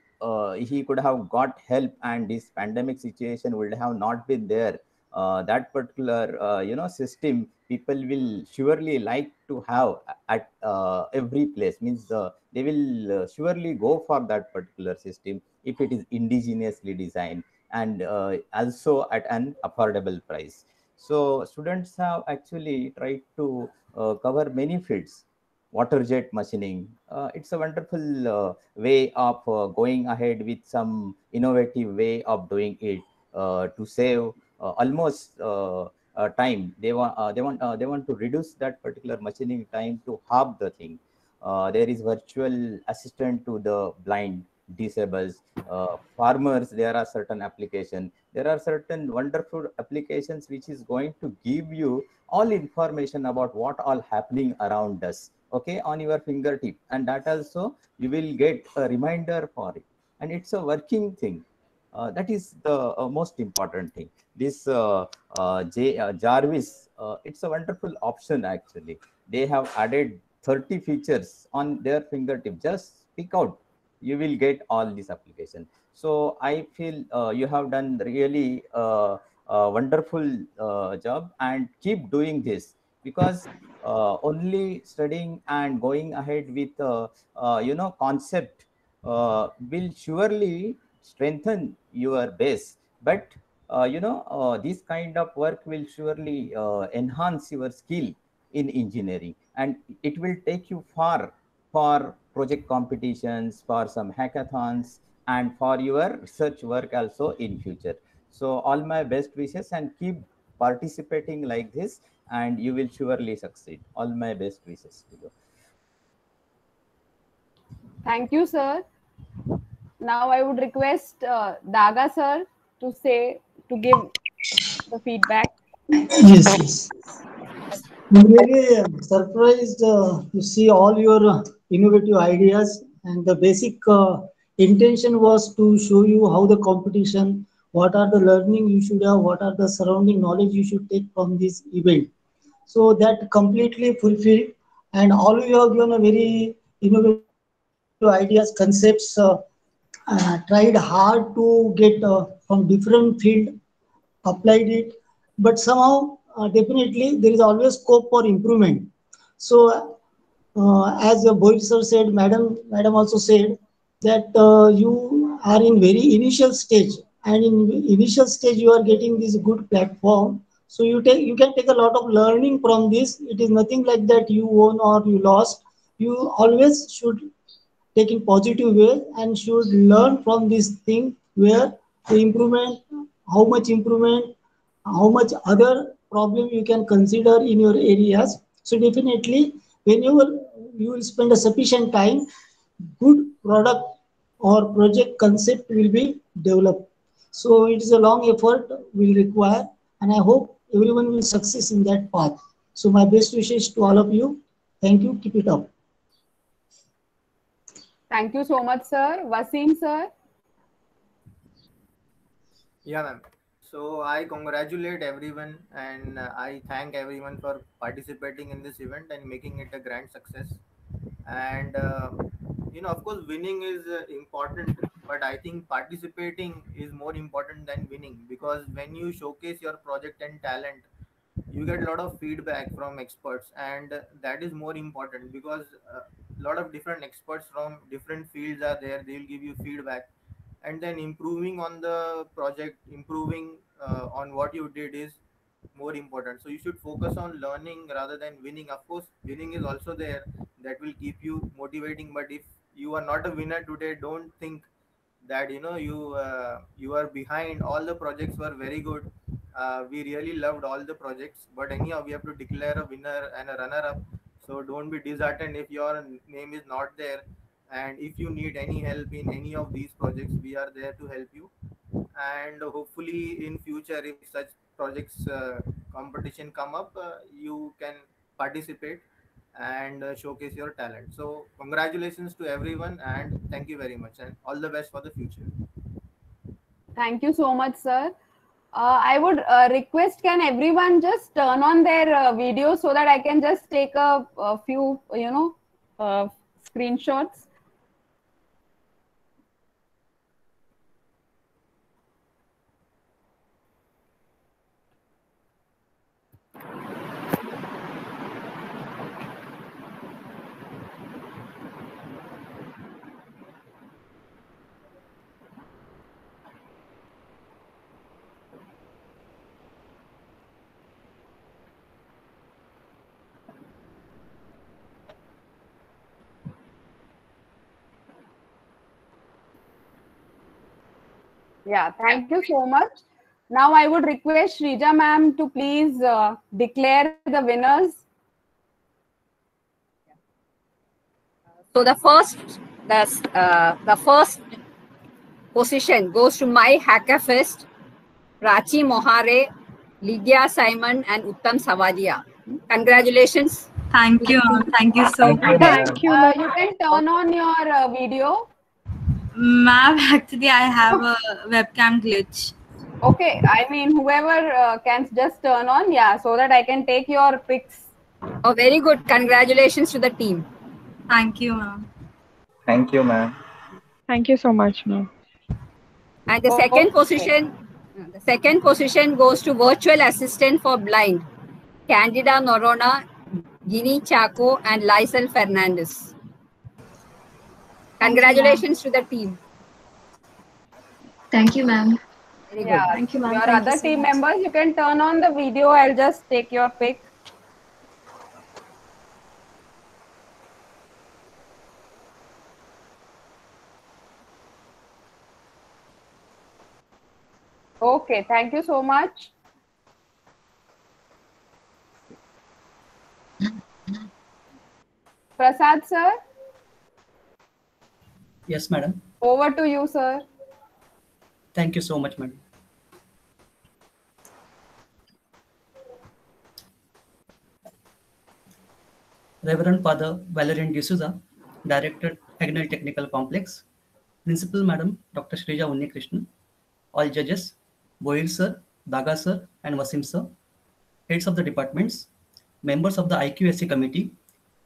he could have got help and this pandemic situation would have not been there, that particular system people will surely like to have at every place. Means they will surely go for that particular system if it is indigenously designed, and also at an affordable price. So students have actually tried to cover many fields. Water jet machining, it's a wonderful way of going ahead with some innovative way of doing it to save almost time. They want to reduce that particular machining time to half the thing. There is virtual assistant to the blind, disabled, farmers. There are certain applications. There are certain wonderful applications which is going to give you all information about what all happening around us, okay, on your fingertip, and that also you will get a reminder for it, and it's a working thing. That is the most important thing. This Jarvis, it's a wonderful option actually. They have added 30 features on their fingertip. Just pick out, you will get all these applications. So I feel you have done really wonderful job, and keep doing this, because only studying and going ahead with concept will surely strengthen your base. But this kind of work will surely enhance your skill in engineering, and it will take you far for project competitions, for some hackathons, and for your research work also in future. So all my best wishes, and keep participating like this, and you will surely succeed. All my best wishes to you. Thank you, sir. Now I would request Daga sir to give the feedback. Yes. I'm really surprised to see all your innovative ideas, and the basic intention was to show you how the competition, what are the learning you should have, what are the surrounding knowledge you should take from this event. So that completely fulfilled, and all you have given a very innovative ideas, concepts, tried hard to get from different field, applied it, but somehow definitely there is always scope for improvement. So as Boyd sir said, madam also said that you are in very initial stage, and in initial stage you are getting this good platform. So you can take a lot of learning from this. It is nothing like that you won or you lost. You always should take in positive way and should learn from this thing, where the improvement, how much improvement, how much other problem you can consider in your areas. So definitely when you will spend a sufficient time, good product or project concept will be developed. So it is a long effort will require, and I hope everyone will success in that path. So my best wishes to all of you. Thank you. Keep it up. Thank you so much, sir. Wasim sir. Yeah, ma'am. So I congratulate everyone, and I thank everyone for participating in this event and making it a grand success. And of course, winning is important, but I think participating is more important than winning, because when you showcase your project and talent, you get a lot of feedback from experts, and that is more important, because a lot of different experts from different fields are there. They will give you feedback, and then improving on the project, improving on what you did is more important. So you should focus on learning rather than winning. Of course, winning is also there, that will keep you motivating, but if you are not a winner today, don't think that you are behind. All the projects were very good. We really loved all the projects, but anyhow we have to declare a winner and a runner up. So don't be disheartened if your name is not there, and if you need any help in any of these projects, we are there to help you. And hopefully in future, if such projects competition come up, you can participate and showcase your talent. So congratulations to everyone, and thank you very much, and all the best for the future. Thank you so much, sir. I would request, can everyone just turn on their video so that I can just take a few, screenshots. Yeah, thank you so much. Now I would request Shrija ma'am to please declare the winners. So the first position goes to My Hackafest, Prachi Mohare, Lydia Simon, and Uttam Savadia. Congratulations. Thank you. Thank you so much. Thank you. You can turn on your video. Ma'am, actually, I have a webcam glitch. Okay, I mean, whoever can just turn on, yeah, so that I can take your pics. Oh, very good. Congratulations to the team. Thank you, ma'am. Thank you, ma'am. Thank you so much, ma'am. And the second position goes to Virtual Assistant for Blind, Candida Norona, Ginny Chaco, and Lysel Fernandez. Congratulations to the team. Thank you, ma'am. Very good. Yeah, Thank you, ma'am. your Thank you other so team much. members, you can turn on the video. I'll just take your pic. Okay, thank you so much. Prasad sir, Yes, madam. over to you, sir. Thank you so much, madam. Reverend Father Valerian D'Souza, Director, Agnel Technical Complex, Principal Madam Dr. Shrija Unnikrishnan, all judges, Boyle sir, Daga sir, and Wasim sir, heads of the departments, members of the IQSC committee,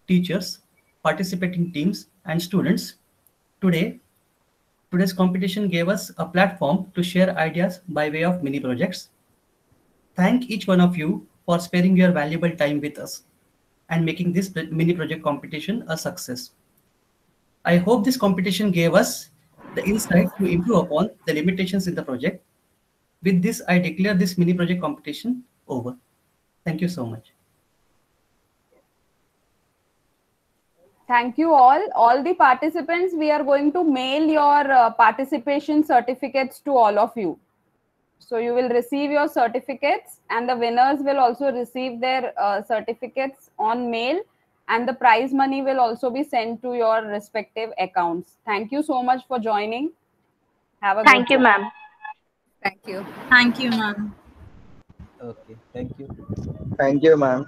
teachers, participating teams, and students. Today's competition gave us a platform to share ideas by way of mini projects. Thank each one of you for sparing your valuable time with us and making this mini project competition a success. I hope this competition gave us the insight to improve upon the limitations in the project. With this, I declare this mini project competition over. Thank you so much. Thank you all. All the participants, we are going to mail your participation certificates to all of you. So you will receive your certificates, and the winners will also receive their certificates on mail, and the prize money will also be sent to your respective accounts. Thank you so much for joining. Have a Thank good you, day. ma'am. Thank you. Thank you, ma'am. Okay, thank you. Thank you, ma'am.